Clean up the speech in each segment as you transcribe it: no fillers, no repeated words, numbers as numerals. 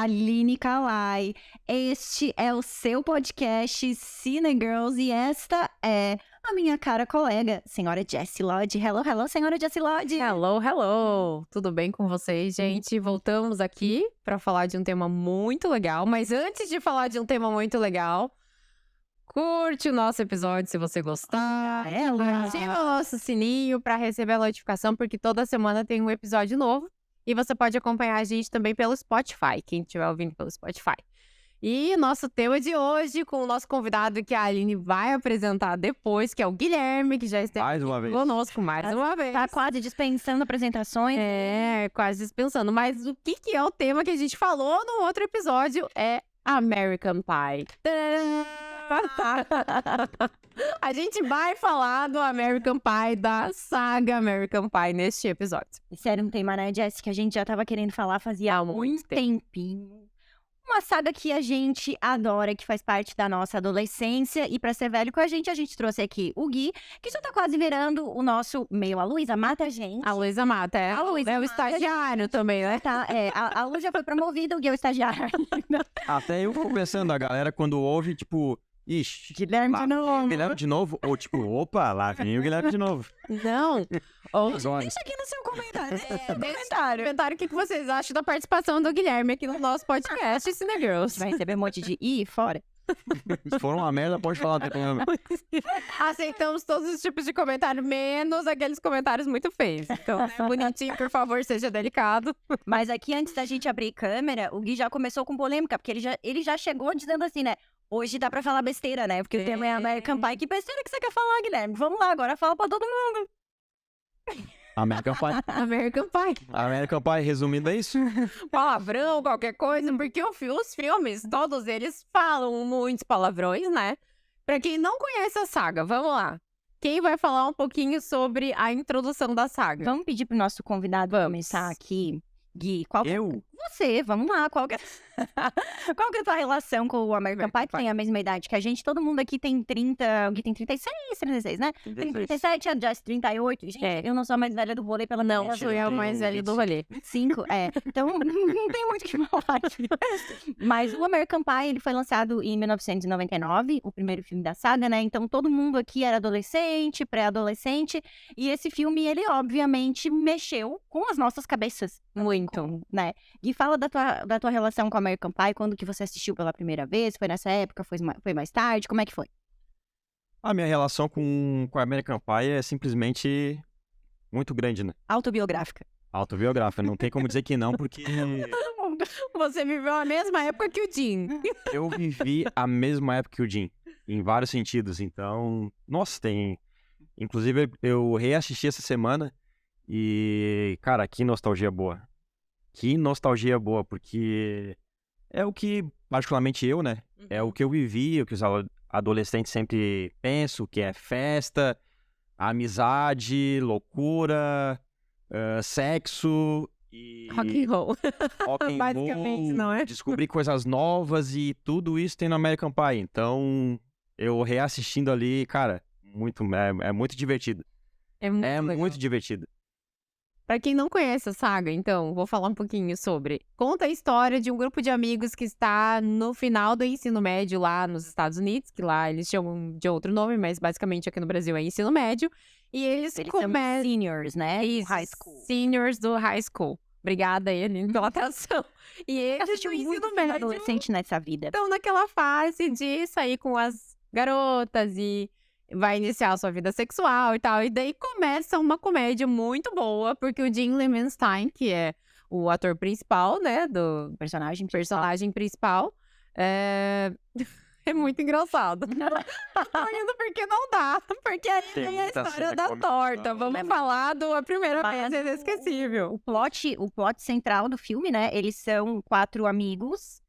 Aline Kalai. Este é o seu podcast Cine Girls e esta é a minha cara colega, senhora Jessie Lodge. Hello, hello, senhora Jessie Lodge. Hello, hello! Tudo bem com vocês, gente? Voltamos aqui para falar de um tema muito legal, mas antes de falar de um tema muito legal, curte o nosso episódio se você gostar. Ativa o nosso sininho para receber a notificação, porque toda semana tem um episódio novo. E você pode acompanhar a gente também pelo Spotify, quem estiver ouvindo pelo Spotify. E nosso tema de hoje, com o nosso convidado que a Aline vai apresentar depois, que é o Guilherme, que já esteve conosco mais uma vez. Tá quase dispensando apresentações. Quase dispensando. Mas o que é o tema que a gente falou no outro episódio é American Pie. A gente vai falar do American Pie, da saga American Pie neste episódio. Esse era um tema, né, Jessie, que a gente já tava querendo falar fazia muito tempinho. Uma saga que a gente adora, que faz parte da nossa adolescência. E pra ser velho com a gente trouxe aqui o Gui, que já tá quase virando o nosso meio. A Luísa mata a gente. A Luísa mata, é. A Luísa é o estagiário também, né? Tá, a Lu já foi promovida, o Gui é o estagiário. Até eu fico pensando, a galera quando ouve, tipo... Ixi, Guilherme de novo. Guilherme de novo? Ou tipo, opa, lá vem o Guilherme de novo. Não. Deixa aqui no seu comentário. Comentário o que vocês acham da participação do Guilherme aqui no nosso podcast Cine Girls. Vai receber um monte de fora. Se for uma merda, pode falar. Aceitamos todos os tipos de comentário, menos aqueles comentários muito feios. Então, bonitinho, por favor, seja delicado. Mas aqui, antes da gente abrir câmera, o Gui já começou com polêmica, porque ele já chegou dizendo assim, né? Hoje dá pra falar besteira, né? Porque o tema é American Pie. Que besteira que você quer falar, Guilherme? Vamos lá, agora fala pra todo mundo. American Pie. American Pie. American Pie, resumindo, é isso? Palavrão, qualquer coisa, porque os filmes, todos eles falam muitos palavrões, né? Pra quem não conhece a saga, vamos lá. Quem vai falar um pouquinho sobre a introdução da saga? Vamos pedir pro nosso convidado começar aqui. Gui, Você, vamos lá, qual que é a tua relação com o American Pie? Que tem a mesma idade que a gente, todo mundo aqui tem 30, o Gui tem 36, né? Tem 37, a Jess 38, gente, eu não sou a mais velha do rolê pela Não, eu sou a mais velha do rolê. 25, então não tem muito o que falar aqui. Mas o American Pie, ele foi lançado em 1999, o primeiro filme da saga, né? Então todo mundo aqui era adolescente, pré-adolescente, e esse filme, ele obviamente mexeu com as nossas cabeças. Muito, né? Gui, fala da tua relação com o American Pie, quando que você assistiu pela primeira vez? Foi nessa época? Foi mais tarde? Como é que foi? A minha relação com a American Pie é simplesmente muito grande, né? Autobiográfica. Autobiográfica, não tem como dizer que não, porque... Você viveu a mesma época que o Jim. Eu vivi a mesma época que o Jim, em vários sentidos, então... Nossa, tem... Inclusive, eu reassisti essa semana e, cara, que nostalgia boa. Que nostalgia boa, porque é o que, particularmente eu, né? É o que eu vivi, o que os adolescentes sempre pensam, que é festa, amizade, loucura, sexo e... Rock and roll. Rock and Basicamente, roll, não é? descobrir coisas novas e tudo isso tem no American Pie. Então, eu reassistindo ali, cara, é muito divertido. É muito divertido. Pra quem não conhece a saga, então, vou falar um pouquinho sobre. Conta a história de um grupo de amigos que está no final do ensino médio lá nos Estados Unidos, que lá eles chamam de outro nome, mas basicamente aqui no Brasil é ensino médio. E eles começam... seniors, né? Isso, high school. Seniors do high school. Obrigada, Eline, pela atração. E eles do ensino médio adolescente nessa vida. estão naquela fase de sair com as garotas e... vai iniciar a sua vida sexual e tal. E daí começa uma comédia muito boa, porque o Jim Levenstein, que é o ator principal, né, do personagem principal, é muito engraçado. Tô indo porque não dá, porque aí tem a história da torta. Vamos falar A Primeira Vez Inesquecível. O plot central do filme, né, eles são 4 amigos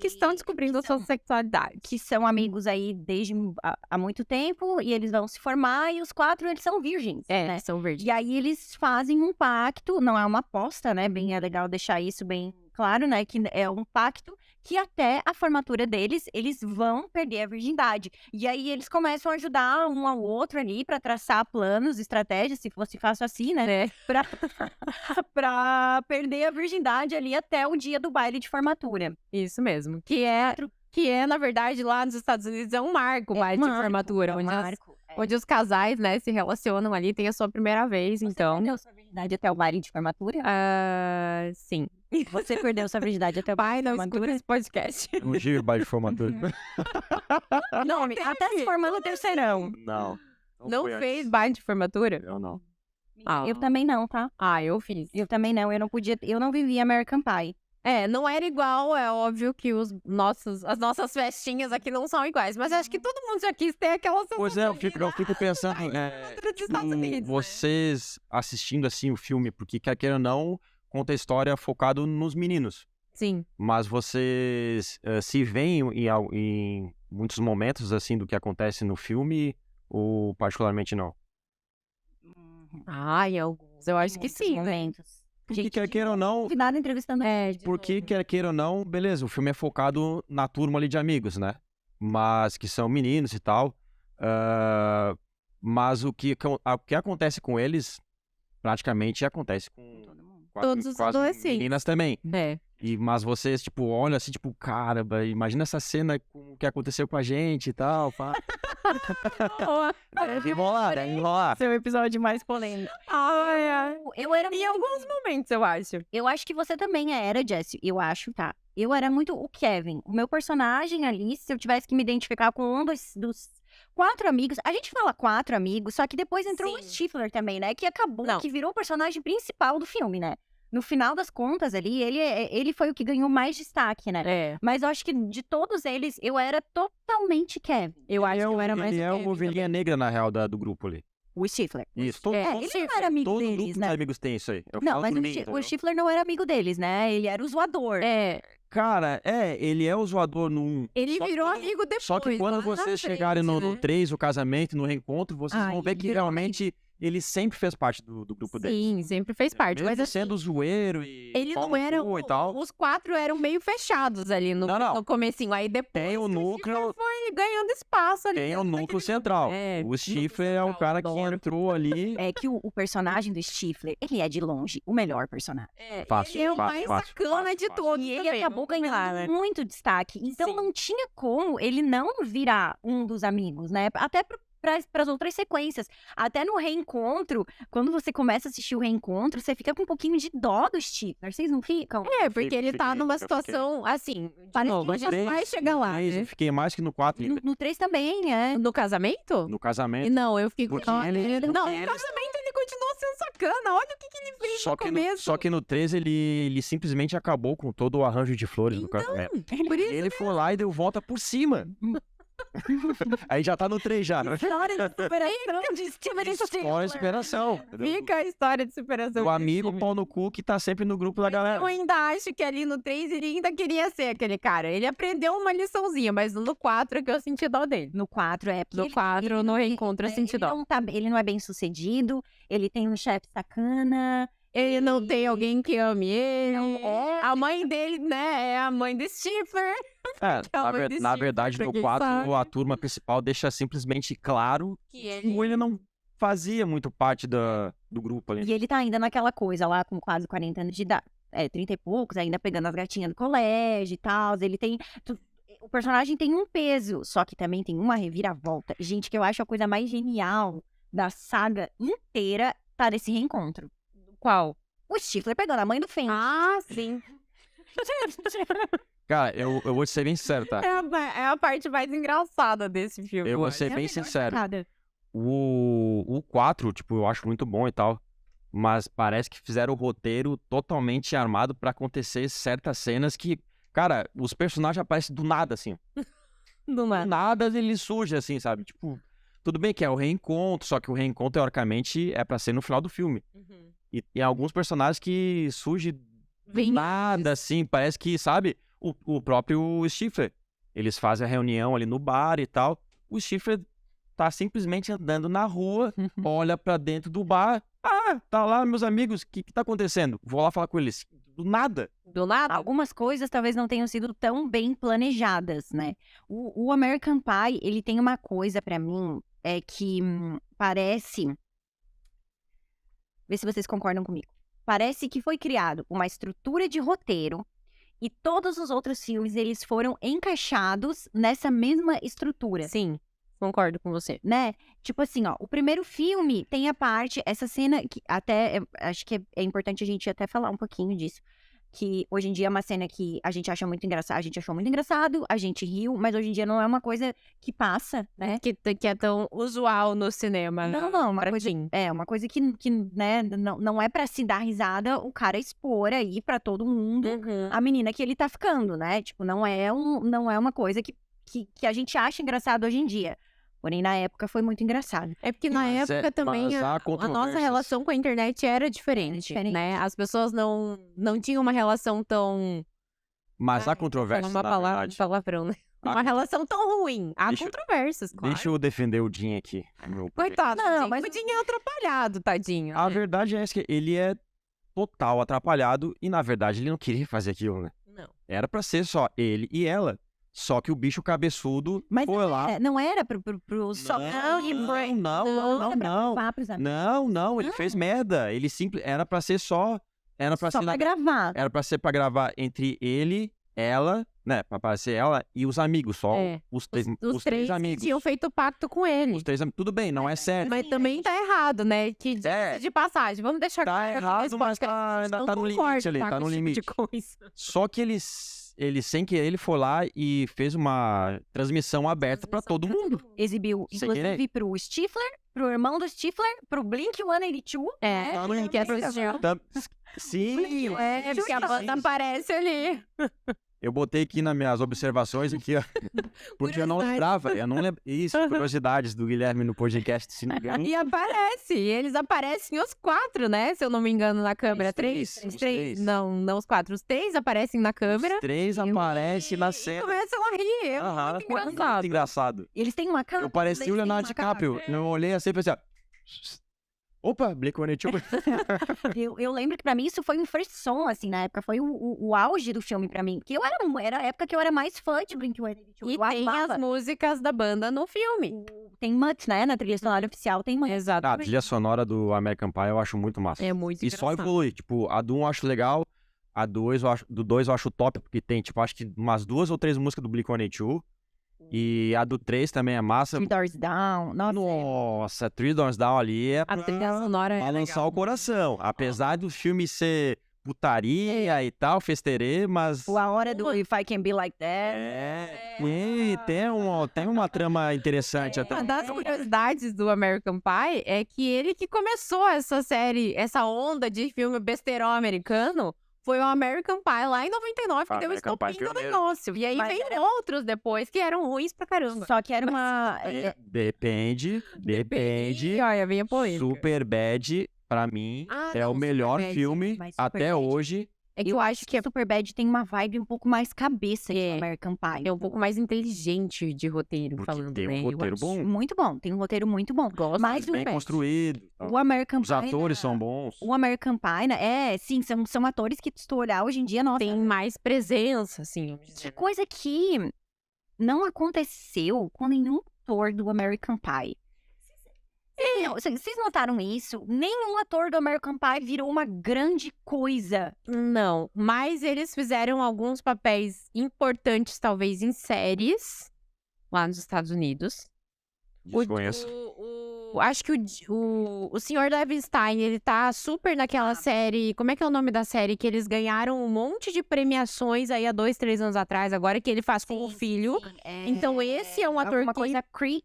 que estão descobrindo a sua sexualidade. Que são amigos aí desde há muito tempo, e eles vão se formar, e os 4, eles são virgens, né? São virgens. E aí eles fazem um pacto, não é uma aposta, né? É legal deixar isso bem claro, né? Que é um pacto que até a formatura deles, eles vão perder a virgindade. E aí eles começam a ajudar um ao outro ali pra traçar planos, estratégias, se fosse fácil assim, né? Pra, pra perder a virgindade ali até o dia do baile de formatura. Isso mesmo. Que é, na verdade, lá nos Estados Unidos é um marco, o baile de formatura. Onde os casais, né, se relacionam ali, tem a sua primeira vez, então. Você perdeu sua virgindade até o baile de formatura? Sim. Você perdeu sua virgindade até o baile de Pai, não escuta formatura? esse podcast. Eu não tive baile de formatura. Não, até se formando terceirão. Não. Não foi fez antes. baile de formatura? Eu não. Ah. Eu também não, tá? Eu fiz. Eu também não, eu não podia, eu não vivia American Pie. Não era igual, é óbvio que as nossas festinhas aqui não são iguais, mas eu acho que todo mundo já quis ter aquela sensação. Pois é, eu fico pensando, dos Estados Unidos, né? vocês assistindo assim o filme, porque quer queira ou não, conta a história focado nos meninos. Sim. Mas vocês se veem em muitos momentos assim do que acontece no filme, ou particularmente não? Em alguns. Eu acho que sim, né? Momentos. Porque quer queira ou não, Convidado entrevistando a gente. porque quer queira ou não, beleza, o filme é focado na turma ali de amigos, né? Mas que são meninos e tal. Mas o que acontece com eles, praticamente acontece com Todos os com as adolescentes. meninas também. É. Mas vocês, tipo, olham assim, tipo, caramba, imagina essa cena com o que aconteceu com a gente e tal, pá. Deve rolar. Seu episódio mais polêmico. Eu era Em alguns momentos, eu acho. Eu acho que você também era, Jessie. Eu acho, tá? Eu era muito o Kevin. O meu personagem ali, se eu tivesse que me identificar com um dos 4 amigos. A gente fala 4 amigos, só que depois entrou o Sim. Stifler também, né? Que acabou, Não. que virou o personagem principal do filme, né? No final das contas ali, ele foi o que ganhou mais destaque, né? É. Mas eu acho que de todos eles, eu era totalmente Kevin. Eu acho que eu era mais Ele é Kevin o ovelhinha negra, na real, do grupo ali. O Stifler. Isso, Ele não era amigo todo deles, grupo né? de amigos tem isso aí. Eu Não, falo mas por o, mim, o entendeu? Stifler não era amigo deles, né? Ele era o zoador. Cara, ele é o zoador no... Ele Só virou que- amigo depois. Só que quando lá na vocês frente, chegarem no né? 3, o casamento, no reencontro, vocês vão ver ele que virou realmente ele sempre fez parte do grupo deles. Sim, sempre fez parte. Mesmo Mas assim, sendo zoeiro e ele pau não no era. cu e tal. Os 4 eram meio fechados ali no, Não. no comecinho. Aí depois Tem o que núcleo- Stifler foi ganhando espaço ali. Tem o dentro núcleo daquele central. É, O Stifler é o central, cara que adoro. entrou ali. É que o personagem do Stifler, ele é de longe o melhor personagem. Fácil, Ele é o fácil, mais fácil, sacana fácil, de fácil. todos. E ele também, acabou vamos combinar, ganhando né? muito destaque. Então Sim. não tinha como ele não virar um dos amigos, né? Até para as outras sequências. Até no reencontro, quando você começa a assistir o reencontro, você fica com um pouquinho de dó do Stifler. Vocês não ficam? Porque ele tá Fiquei, numa eu situação assim. De Parece novo, a que gente vai chegar lá. Mas né? eu fiquei mais que no 4 ainda. No 3 também, é. No casamento? No casamento. Não, eu fiquei com. Porque ele- Não, no ele- casamento ele continua sendo sacana. Olha o que ele fez Só no que, começo. só que no 3 ele simplesmente acabou com todo o arranjo de flores do casamento. Por isso, Ele foi lá e deu volta por cima. Aí já tá no 3 já, né? História de superação de Steven História de superação. entendeu? fica a história de superação. O desse amigo filme. pau no cu que tá sempre no grupo da galera. Eu ainda acho que ali no 3 ele ainda queria ser aquele cara. Ele aprendeu uma liçãozinha, mas no 4 é que eu senti dó dele. No 4 é. porque No 4, no reencontro, eu senti dó. Ele não é bem sucedido, ele tem um chefe sacana. Ele não tem alguém que ame ele. É. A mãe dele, né, é a mãe do Stifler. É, Calma, na desse verdade, pra no quem 4, sabe. a turma principal deixa simplesmente claro Que que ele... ele não fazia muito parte do grupo ali. E ele tá ainda naquela coisa lá, com quase 40 anos de idade. 30 e poucos, ainda pegando as gatinhas do colégio e tal. Ele tem. O personagem tem um peso, só que também tem uma reviravolta. Gente, que eu acho a coisa mais genial da saga inteira tá nesse reencontro. Qual? O Stifler pegando a mãe do Fenn. Ah, sim. Cara, eu vou te ser bem sincero, tá? É a parte mais engraçada desse filme. Eu vou acho. ser É a bem melhor sincero. sacada. O 4, tipo, eu acho muito bom e tal. Mas parece que fizeram o roteiro totalmente armado pra acontecer certas cenas que, cara, os personagens aparecem do nada, assim. Do Do nada ele surge, assim, sabe? Tipo, tudo bem que é o reencontro, só que o reencontro, teoricamente, é pra ser no final do filme. E tem alguns personagens que surgem do Vem nada, assim, parece que, sabe? O próprio Stifler. Eles fazem a reunião ali no bar e tal. O Stifler tá simplesmente andando na rua, olha pra dentro do bar. Ah, tá lá, meus amigos, o que tá acontecendo? Vou lá falar com eles. do nada. Do nada? Algumas coisas talvez não tenham sido tão bem planejadas, né? O American Pie, ele tem uma coisa pra mim, é que parece... Vê se vocês concordam comigo. Parece que foi criado uma estrutura de roteiro e todos os outros filmes, eles foram encaixados nessa mesma estrutura. Sim, concordo com você. Né? Tipo assim, ó, o primeiro filme tem a parte, essa cena que até, acho que é importante a gente até falar um pouquinho disso, que hoje em dia é uma cena que a gente acha muito engraçada, a gente achou muito engraçado, a gente riu, mas hoje em dia não é uma coisa que passa, né? Que é tão usual no cinema. Não, uma pra coisa, ti. uma coisa que né, não é pra se dar risada o cara expor aí pra todo mundo Uhum. a menina que ele tá ficando, né? Tipo, não é uma coisa que a gente acha engraçado hoje em dia. Porém, na época foi muito engraçado. É porque na Mas época também mas há a nossa controvérsias. relação com a internet era diferente, né? As pessoas não tinham uma relação tão... Mas há Falar controvérsias, uma na palavra, verdade. palavrão, né? Há Uma relação tão ruim. Há Deixa- controvérsias, claro. Deixa eu defender o Jim aqui. Coitado, Não, não, mas- mas o Dinho é atrapalhado, tadinho. A verdade é essa, que ele é total atrapalhado e, na verdade, ele não queria fazer aquilo, né? Não. Era pra ser só ele e ela. Só que o bicho cabeçudo Mas foi lá. não era pro só... Não, era pra não. gravar pros amigos. Não, ele fez merda. Ele era pra ser só. Era pra Só ser pra gravar. Era pra ser pra gravar entre ele, ela, né? Pra aparecer ela e os amigos, só É. os Os três três amigos. tinham feito pacto com ele. Os três amigos. Tudo bem, não é certo. Mas também tá errado, né? Que É. de passagem. Vamos deixar Tá claro que errado, nesse mas podcast ainda não tá no concorda, limite ali, tá com no esse tipo de limite. coisa. Só que ele sem querer, ele foi lá e fez uma transmissão aberta pra todo mundo. Exibiu, Sem inclusive, querer. pro Stifler, pro irmão do Stifler, pro Blink-182. É, Tá no que é pro Jean. Sim, É, porque a banda aparece ali. eu botei aqui nas minhas observações aqui, ó. Porque eu não lembrava, Isso, curiosidades do Guilherme no podcast, se não me engano. E aparece. E eles aparecem os quatro, né? Se eu não me engano, na câmera. Três, Três? os três. Não os quatro. Os três aparecem na câmera. Os três aparecem na E cena. começam a rir. É Aham, muito foi engraçado. muito engraçado. Eles têm uma cara. Eu parecia o Leonardo DiCaprio. Eu olhei assim e pensei, ó, opa, Blink-182. Eu lembro que pra mim isso foi um frisson, assim, na época. Foi o auge do filme pra mim. Porque era a época que eu era mais fã de Blink-182. E Eu tem amava. as músicas da banda no filme. Tem Mutt, né? Na trilha sonora oficial tem Mutt. A Exatamente. trilha sonora do American Pie eu acho muito massa. É muito E só engraçado. evolui. Tipo, a do 1 eu acho legal, a do 2 eu acho top, porque tem, tipo, acho que umas 2 ou 3 músicas do Blink-182. E a do 3 também é massa. Three Doors Down. Nossa, Three Doors Down ali é A pra trilha sonora é balançar legal. o coração. Apesar do filme ser putaria e tal, festerê, mas... A hora do If I Can Be Like That. E tem uma trama interessante até. Uma das curiosidades do American Pie é que ele que começou essa série, essa onda de filme besterol americano, foi o American Pie lá em 99, que deu o American Pie estopim do pioneiro. negócio. E aí Mas veio outros depois que eram ruins pra caramba. Só que era uma... Depende. E olha, vem a polêmica. Superbad, pra mim, Ah, é não, o melhor Superbad, filme mas até Superbad. hoje. É que eu acho que Superbad tem uma vibe um pouco mais cabeça que É. o American Pie. é um pouco mais inteligente de roteiro, Porque falando, tem né? um eu roteiro acho. bom, Muito bom, tem um roteiro muito bom. Gosto Mas do bem Superbad. construído. o American Os Pie... atores são bons. O American Pie, né? Sim, são atores que, se tu olhar hoje em dia, nossa... Tem mais presença, assim, vamos dizer. Coisa que não aconteceu com nenhum ator do American Pie. Vocês notaram isso? Nenhum ator do American Pie virou uma grande coisa. Não, mas eles fizeram alguns papéis importantes, talvez, em séries lá nos Estados Unidos. Desconheço. Acho que o Sr. Levinstein, ele tá super naquela série. Como é que é o nome da série? Que eles ganharam um monte de premiações aí há 2, 3 anos atrás, agora que ele faz com o filho. Então, esse é um ator Alguma que. coisa Creek.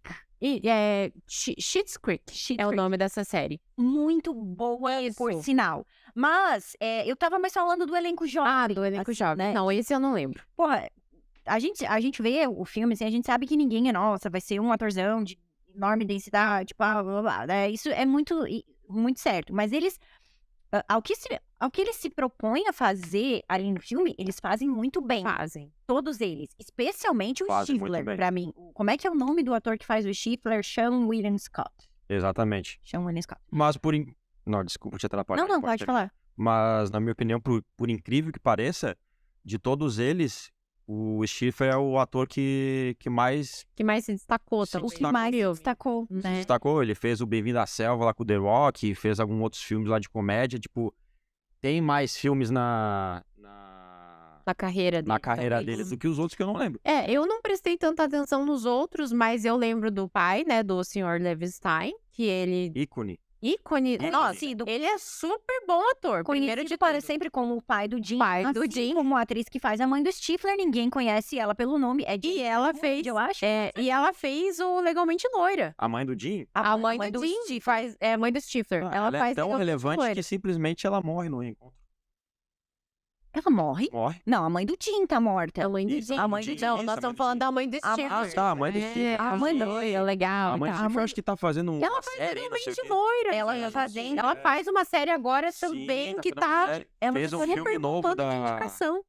Schitt's Creek é o nome dessa série. Muito boa, por Isso. sinal. Mas eu tava mais falando do elenco jovem. Do elenco assim, jovem. né? Não, esse eu não lembro. Porra, a gente vê o filme, assim, a gente sabe que ninguém é, nossa, vai ser um atorzão de enorme densidade, blá, blá, blá, né? Isso é muito certo. Mas eles, ao que eles se propõem a fazer ali no filme, eles fazem muito bem. Fazem. Todos eles. Especialmente o Fazem muito Stifler, bem. pra mim. Como é que é o nome do ator que faz o Stifler? Sean William Scott. Exatamente. Sean William Scott. Mas Não, desculpa te atrapalhar. Não, pode falar. Mas, na minha opinião, por incrível que pareça, de todos eles, o Stifler é o ator que mais Que mais se destacou Se também. O que mais se destacou, se né? destacou. Ele fez o Bem-vindo à Selva lá com o The Rock, fez alguns outros filmes lá de comédia. Tipo, tem mais filmes na carreira dele. carreira também. dele do que os outros que eu não lembro. Eu não prestei tanta atenção nos outros, mas eu lembro do pai, né, do Sr. Levi Stein, que ele... Ícone. ícone. Nossa, Conhecido. ele é super bom ator. Primeiro Conhecido de para tudo. sempre como o pai do Jim. Pai do assim Jim. como a atriz que faz a mãe do Stifler, ninguém conhece ela pelo nome. É E ela fez... eu acho. e ela fez o Legalmente Loira. A mãe do Jim, A mãe do Jim Stifler. faz... É, mãe do Stifler. Ela é faz tão Legalmente relevante Loira. que simplesmente ela morre no reencontro. Ela morre? Morre. Não, a mãe do Jim tá morta. A mãe do Isso, Jim. a mãe do Jim, Jim. Não, isso, nós a estamos mãe do falando Jim. da mãe do Ah, Stifler. tá, a mãe do Stifler. A mãe loira, legal. A mãe do tá. Stifler acho que tá fazendo uma Ela faz série, não sei o Legalmente quê. Loira. Ela gente. fazendo- Ela faz uma série agora Sim, também que fazendo tá... série. Ela Fez tá um filme repercutindo novo da... indicação.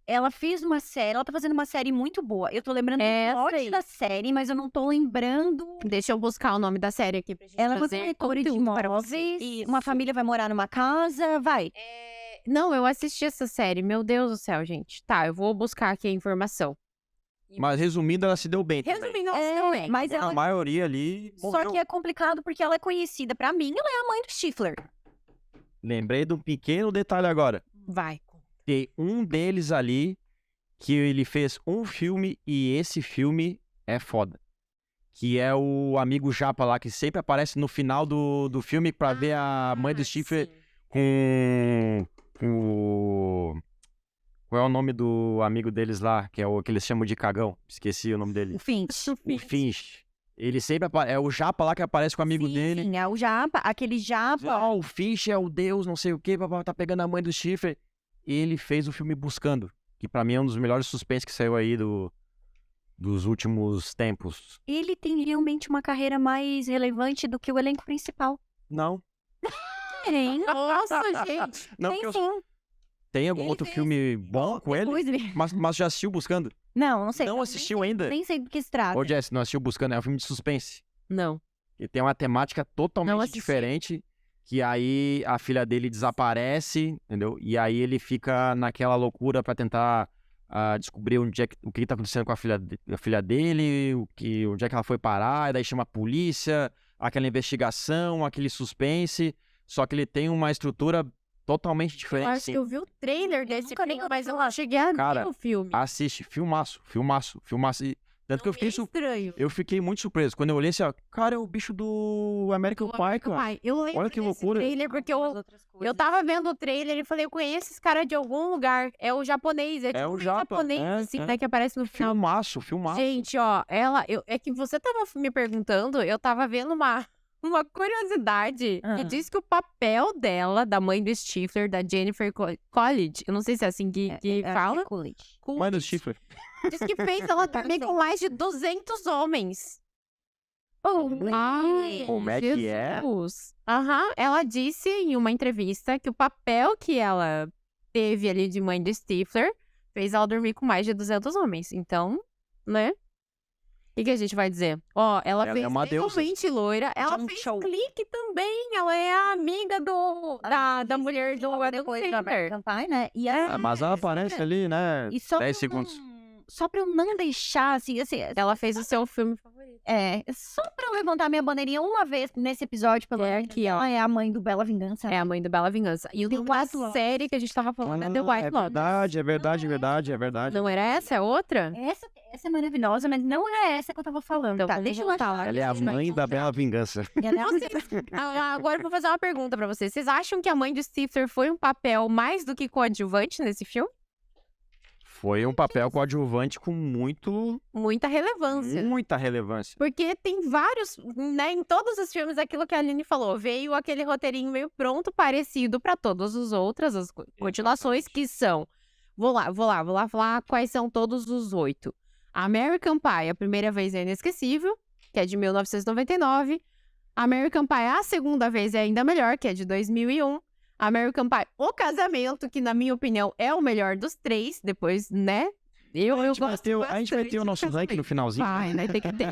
Ela fez uma série, ela tá fazendo uma série muito boa. Eu tô lembrando Essa do plot aí. da série, mas eu não tô lembrando. Deixa eu buscar o nome da série aqui pra gente Ela foi trazer corretora de conteúdo para imóveis, vocês. uma família vai morar numa casa, vai. Não, eu assisti essa série. Meu Deus do céu, gente. Tá, eu vou buscar aqui a informação. Mas resumindo, ela se deu bem também. Resumindo, ela mas A ela... maioria ali Só morreu. que é complicado porque ela é conhecida. Pra mim, ela é a mãe do Stifler. Lembrei de um pequeno detalhe agora. vai. Tem um deles ali que ele fez um filme e esse filme é foda. Que é o amigo Japa lá, que sempre aparece no final do filme pra ver a mãe do Stifler com o... Qual é o nome do amigo deles lá, que é o que eles chamam de cagão? Esqueci o nome dele. O Finch. O Finch. Ele sempre é o Japa lá que aparece com o amigo dele. Sim, é o Japa, aquele Japa. Ah, o Finch é o deus, não sei o que, tá pegando a mãe do Stifler. Ele fez o filme Buscando, que pra mim é um dos melhores suspense que saiu aí dos últimos tempos. Ele tem realmente uma carreira mais relevante do que o elenco principal. Não. Tem, Nossa, gente. Não, tem porque sim. tem algum Ele outro fez- filme bom com ele? Depois ele- Mas já assistiu Buscando? Não, não sei. Não assistiu ainda? Nem sei do que se trata. Ô, Jess, não assistiu Buscando? É um filme de suspense. Não. E tem uma temática totalmente assisti. diferente. Que aí a filha dele desaparece, entendeu? E aí ele fica naquela loucura pra tentar descobrir o que tá acontecendo com a filha dele, onde é que ela foi parar, e daí chama a polícia, aquela investigação, aquele suspense. Só que ele tem uma estrutura totalmente Eu diferente. acho Assim. que eu vi o trailer desse nunca nem filme, mas eu ouvi falar. não cheguei a Cara, ver o filme. Assiste, filmaço. E tanto que eu fiquei, estranho. eu fiquei muito surpreso. Quando eu olhei assim, ó, cara, é o bicho do American Pie, cara. Pai, eu lembro Olha que desse loucura. trailer porque eu Outras coisas. Eu tava vendo o trailer e falei, eu conheço esse cara de algum lugar. É o japonês. É, tipo o um Japa, japonês, assim, né, que aparece no final. Filmaço. Gente, ó, é que você tava me perguntando, eu tava vendo uma curiosidade que diz que o papel dela, da mãe do Stifler, da Jennifer Coolidge, eu não sei se é assim que fala. Coolidge. Mãe do Stifler. Diz que fez ela também com mais de 200 homens. Ai, Como é que é? Jesus. Aham, ela disse em uma entrevista que o papel que ela teve ali de mãe do Stifler fez ela dormir com mais de 200 homens. Então, né? O que a gente vai dizer? Ó, ela Ela fez é uma deusa. Legalmente Loira. Ela um fez show. Clique também. Ela é a amiga da mulher do Adam Depois do Sandler. American Pie, né? E Mas ela aparece ali, né? E só 10 pra eu segundos. Só pra eu não deixar, assim, Ela fez o seu filme favorito. só pra eu levantar minha bandeirinha uma vez nesse episódio, pelo menos. aqui, ó. Ela é a mãe do Bela Vingança. É a mãe do Bela Vingança. E The uma White Lotus. série que a gente tava falando é The White Lotus. É verdade. Não era essa? É outra? Essa é maravilhosa, mas não é essa que eu tava falando. Então, Tá, vamos deixa eu voltar achar. lá. Ela é a mãe da Bela Vingança. Ela é a- Agora eu vou fazer uma pergunta pra vocês. Vocês acham que a mãe de Stifler foi um papel mais do que coadjuvante nesse filme? Foi um papel coadjuvante com Muita relevância. muita relevância. Porque tem vários, né, em todos os filmes, aquilo que a Aline falou, veio aquele roteirinho meio pronto, parecido pra todas as outras, as continuações, que são, vou lá falar quais são todos os 8. American Pie, a primeira vez é inesquecível, que é de 1999. American Pie, a segunda vez é ainda melhor, que é de 2001. American Pie, O Casamento, que na minha opinião é o melhor dos 3, depois, né, Eu A gente vai gosto ter a gente vai ter o bastante nosso dessa ranking no finalzinho. Vai, né? Tem que ter.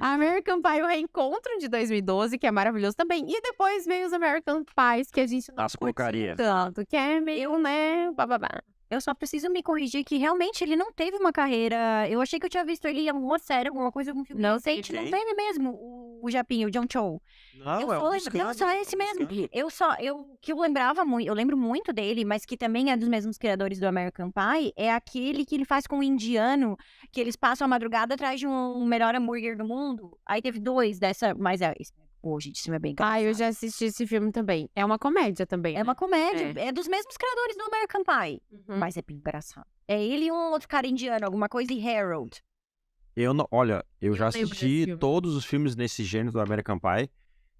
American Pie, o Reencontro de 2012, que é maravilhoso também. E depois veio os American Pies, que a gente não As curtiu porcarias. tanto, que é meio, né, bababá. Eu só preciso me corrigir que realmente ele não teve uma carreira. Eu achei que eu tinha visto ele em alguma série, alguma coisa, algum filme Não recente. teve. Não teve mesmo o Japinho, o John Cho. Não, Eu só lembro. Não, só esse mesmo. Que eu lembrava muito, eu lembro muito dele, mas que também é dos mesmos criadores do American Pie, é aquele que ele faz com o indiano, que eles passam a madrugada atrás de um melhor hambúrguer do mundo. Aí teve 2 dessa, mas hoje esse filme é bem Ah, eu engraçado. já assisti esse filme também. É uma comédia também, É uma comédia, É. é dos mesmos criadores do American Pie, Uhum. mas é bem engraçado. É ele e um outro cara indiano, alguma coisa, e Harold. Eu não, olha, eu já lembro desse assisti filme. todos os filmes nesse gênero do American Pie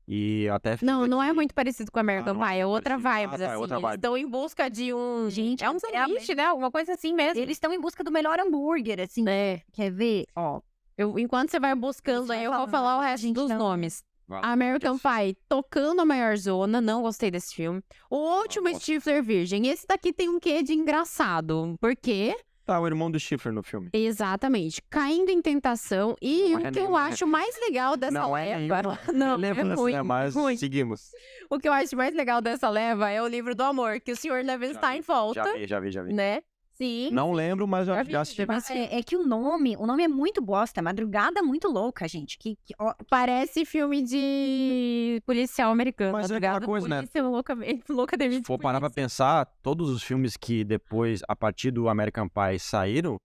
e até fiz Não, não é aqui- muito parecido com American não é Pie, é muito outra parecido. vibe, Ah, tá, é assim. outra Eles vibe. estão em busca de um... Gente, é um é a sanduíche, né? Alguma coisa assim mesmo. Eles estão em busca do melhor hambúrguer, assim. É. Quer ver? Ó, Enquanto você vai buscando Isso aí, vai eu vou falando, falar o a resto gente dos não- nomes. Vai lá, American Deus. Pie, Tocando a Maior Zona, não gostei desse filme. O Último gosto. Stifler Virgem, esse daqui tem um quê de engraçado. Por quê? Tá, o irmão do Stifler no filme. Exatamente. Caindo em Tentação. E Não o é que eu nenhum, acho mais legal dessa Não é leva... Não, é Relevância, ruim, né? Mas ruim. seguimos. O que eu acho mais legal dessa leva é o livro do amor, que o Sr. Levinstein volta, Já vi. né? Sim. Não lembro, mas Já já, vi, já assisti. já vi. mas é que o nome é muito bosta. Madrugada muito louca, gente. Ó, Parece filme de policial americano. Mas é aquela Madrugada, coisa, né? polícia louca de Se for parar pra pensar, todos os filmes que depois, a partir do American Pie, saíram,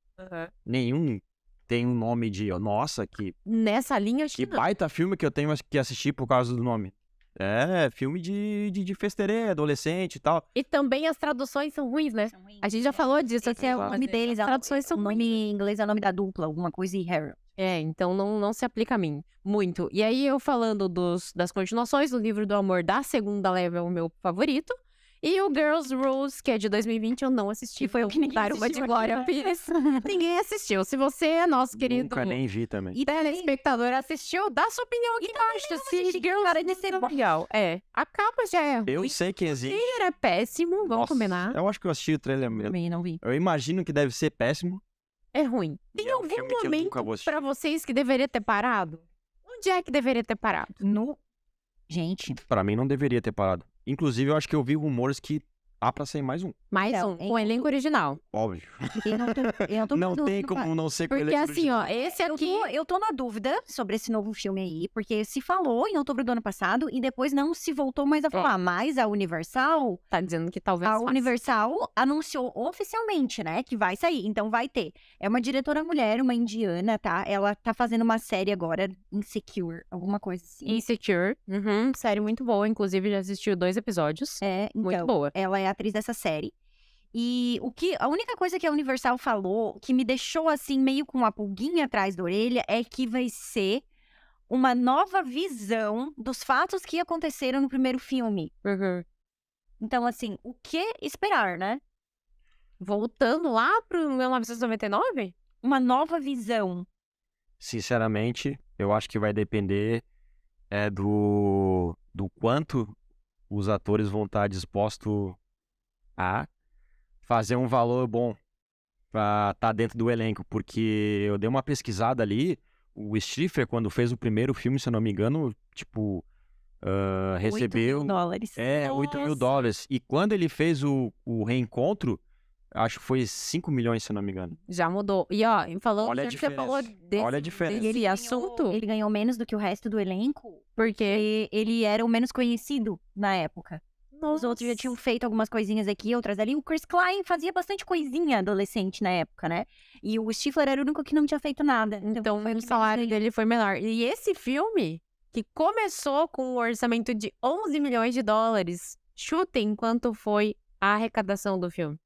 nenhum tem um nome de, nossa, Nessa linha, acho que que não. baita filme que eu tenho que assistir por causa do nome. É, filme de festerê, adolescente e tal. E também as traduções são ruins, né? A gente já falou disso. Esse é o Exato. nome deles. As traduções são o nome em inglês é o nome da dupla, alguma coisa, e Harold. É, então não se aplica a mim muito. E aí, eu falando das continuações, o livro do amor da segunda leva é o meu favorito. E o Girls Rules, que é de 2020, eu não assisti. Que foi o que ninguém Dar uma de assistiu Glória aqui, né? Pires. Ninguém assistiu. Se você é nosso querido Nunca nem vi também. e telespectador assistiu, dá sua opinião aqui embaixo. Se Girls cara de Rules ser é legal. É, a capa já é Eu ruim. sei quem O existe. trailer é péssimo, vamos Nossa, combinar. Eu acho que eu assisti o trailer mesmo. Também não vi. Eu imagino que deve ser péssimo. É ruim. Tem E é um algum filme que eu momento nunca vou assistir. pra vocês que deveria ter parado? Onde é que deveria ter parado? Gente, Pra mim não deveria ter parado. Inclusive, eu acho que eu vi rumores que há pra sair mais um. Mais Não, um, com o elenco original. Óbvio. eu tô Não com tem dúvida, como não ser com Porque ele. assim, ó, esse Eu aqui... eu tô na dúvida sobre esse novo filme aí, porque se falou em outubro do ano passado e depois não se voltou mais a falar. Mas a Universal, Tá dizendo que talvez a faça. Universal anunciou oficialmente, né, que vai sair. Então vai ter. É uma diretora mulher, uma indiana, tá? Ela tá fazendo uma série agora, Insecure, alguma coisa assim. Insecure. Uhum, série muito boa. Inclusive, já assistiu 2 episódios. É, Muito então, boa. ela é a atriz dessa série. E a única coisa que a Universal falou, que me deixou assim meio com uma pulguinha atrás da orelha, é que vai ser uma nova visão dos fatos que aconteceram no primeiro filme. Uhum. Então, assim, o que esperar, né? Voltando lá pro 1999? Uma nova visão. Sinceramente, eu acho que vai depender do quanto os atores vão estar dispostos a fazer um valor bom pra estar dentro do elenco. Porque eu dei uma pesquisada ali, o Stifler, quando fez o primeiro filme, se eu não me engano, tipo, recebeu... $8 mil. 8 mil dólares. E quando ele fez o reencontro, acho que foi 5 milhões, se eu não me engano. Já mudou. E ó, falando Olha a já que você diferença. falou desse, Olha a diferença. desse Ele assunto, Ele ganhou menos do que o resto do elenco, porque... porque ele era o menos conhecido na época. Os outros já tinham feito algumas coisinhas aqui, outras ali. O Chris Klein fazia bastante coisinha adolescente na época, né? E o Stifler era o único que não tinha feito nada. Então, foi o que salário menos dele foi menor. E esse filme, que começou com um orçamento de 11 milhões de dólares, chutem quanto foi a arrecadação do filme.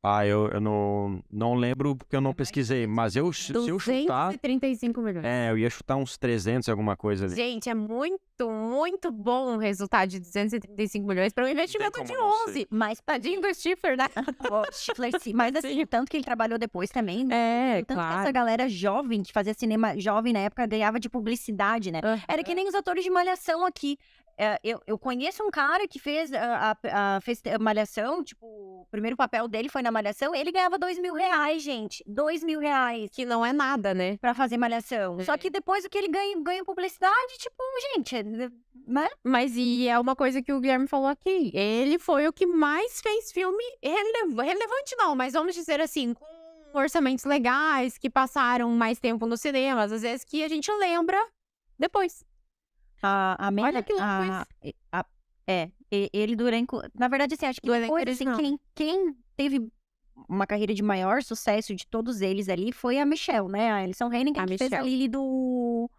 Ah, eu não lembro porque eu não pesquisei, mas se eu chutar... 235 milhões. eu ia chutar uns 300 e alguma coisa ali. Gente, é muito, muito bom o resultado de 235 milhões para um investimento como de não ser. 11. Mas Tadinho do Stifler, né? o Stifler, sim. Mas assim, o tanto que ele trabalhou depois também, né? É, O tanto que essa claro. galera jovem, que fazia cinema jovem na época, ganhava de publicidade, né? Era que nem os atores de Malhação aqui. Eu conheço um cara que fez a Malhação, tipo, o primeiro papel dele foi na Malhação, ele ganhava R$2.000, gente. R$2.000 Que não é nada, né? pra fazer Malhação. Só que depois o que ele ganha publicidade, tipo, gente, né? Mas e é uma coisa que o Guilherme falou aqui. Ele foi o que mais fez filme relevante, não, mas vamos dizer assim, com orçamentos legais, que passaram mais tempo nos cinemas, às vezes que a gente lembra depois. Olha que louco Ele do elenco. Na verdade, assim, acho que Do elenco depois, assim, original. quem teve uma carreira de maior sucesso de todos eles ali foi a Michelle, né? A Alison Hannigan, A que fez a Michelle. Lily do.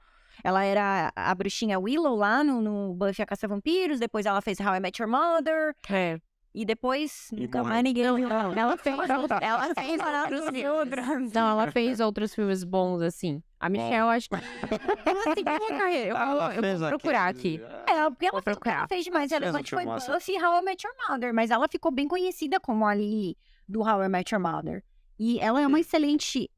Ela era a bruxinha Willow lá no Buffy a Caça-Vampiros, depois ela fez How I Met Your Mother, É. e depois nunca morreu. mais ninguém. Ela fez outros filmes. Não, ela fez outros filmes bons, assim. A Michelle, acho que ela seguiu a carreira. Eu vou procurar aqui. Porque Vou ela procurar. fez de mais relevante foi filmaço. Buffy e How I Met Your Mother, mas ela ficou bem conhecida como a Lily do How I Met Your Mother. E ela é uma excelente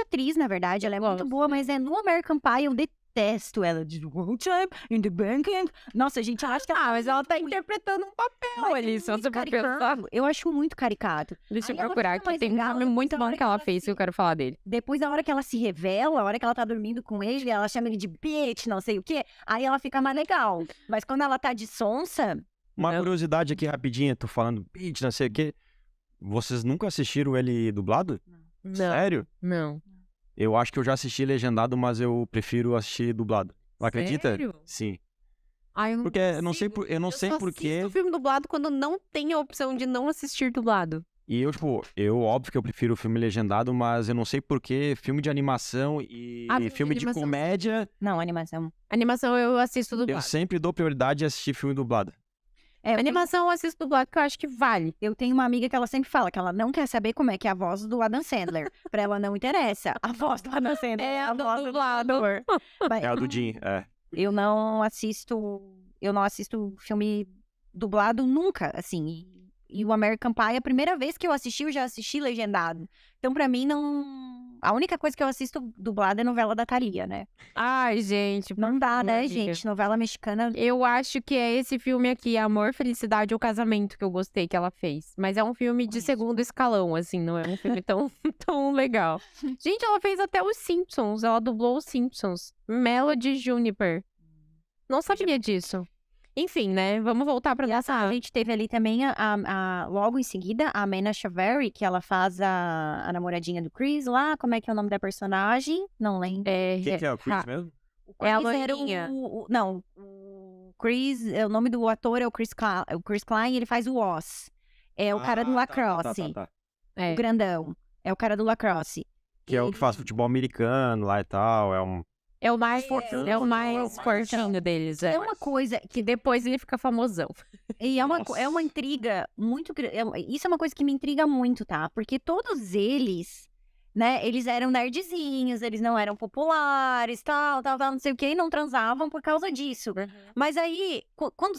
atriz, na verdade, ela é muito Gosto boa, mas no American Pie eu detesto ela de One Time in the Banking. Nossa, gente, eu acho que Mas ela tá interpretando um papel Mas ali, é se você muito for pensar. caricato. Eu acho muito caricato. Deixa eu Aí ela procurar fica aqui. mais Tem um legal filme depois muito da bom hora que ela fez, que eu quero falar dele. Depois da hora que ela se revela, a hora que ela tá dormindo com ele, ela chama ele de bitch, não sei o quê. Aí ela fica mais legal. Mas quando ela tá de sonsa, Uma Eu- curiosidade aqui rapidinha, tô falando bitch, não sei o quê. Vocês nunca assistiram ele dublado? Não, Sério? não. Eu acho que eu já assisti legendado, mas eu prefiro assistir dublado. Não acredita? Sério? Sim. Ai, eu não Porque eu não sei consigo. eu não sei só por quê. assisto filme dublado quando não tem a opção de não assistir dublado. E eu, tipo, óbvio que eu prefiro o filme legendado, mas eu não sei por que filme de animação e Ah, filme filme de de animação. comédia, não, animação. Animação eu assisto eu dublado. sempre dou prioridade a assistir filme dublado. Animação eu assisto dublado porque eu acho que vale. Eu tenho uma amiga que ela sempre fala que ela não quer saber como é que é a voz do Adam Sandler. Pra ela não interessa. A voz do Adam Sandler É a do voz dublado. ator. Mas É a do Jim, é. eu não assisto filme dublado nunca, assim. E o American Pie, a primeira vez que eu assisti, eu já assisti legendado. Então, pra mim, não... A única coisa que eu assisto dublado é novela da Thalia, né? Ai, gente. Não dá, né, amiga. gente? Novela mexicana... Eu acho que é esse filme aqui, Amor, Felicidade ou Casamento, que eu gostei que ela fez. Mas é um filme de segundo escalão, assim, não é um filme tão legal. Gente, ela fez até os Simpsons, ela dublou os Simpsons. Melody Juniper. Não sabia disso. Enfim, né, vamos voltar pra A nossa... gente teve ali também, logo em seguida, a Mena Shavari, que ela faz a namoradinha do Chris lá. Como é que é o nome da personagem? Não lembro. Quem que é o Chris mesmo? O É a Chris era loirinha. Não, o Chris, o nome do ator é o Chris Klein, ele faz o Oz. É o cara do Lacrosse, Tá. É. o grandão. É o cara do Lacrosse. Que é o que faz futebol americano lá e tal, É o mais Então. fortinho deles, É uma coisa que depois ele fica famosão. E é uma Nossa. intriga muito grande. Isso é uma coisa que me intriga muito, tá? Porque todos eles, né, eles eram nerdzinhos, eles não eram populares, tal, não sei o quê, e não transavam por causa disso. Mas aí,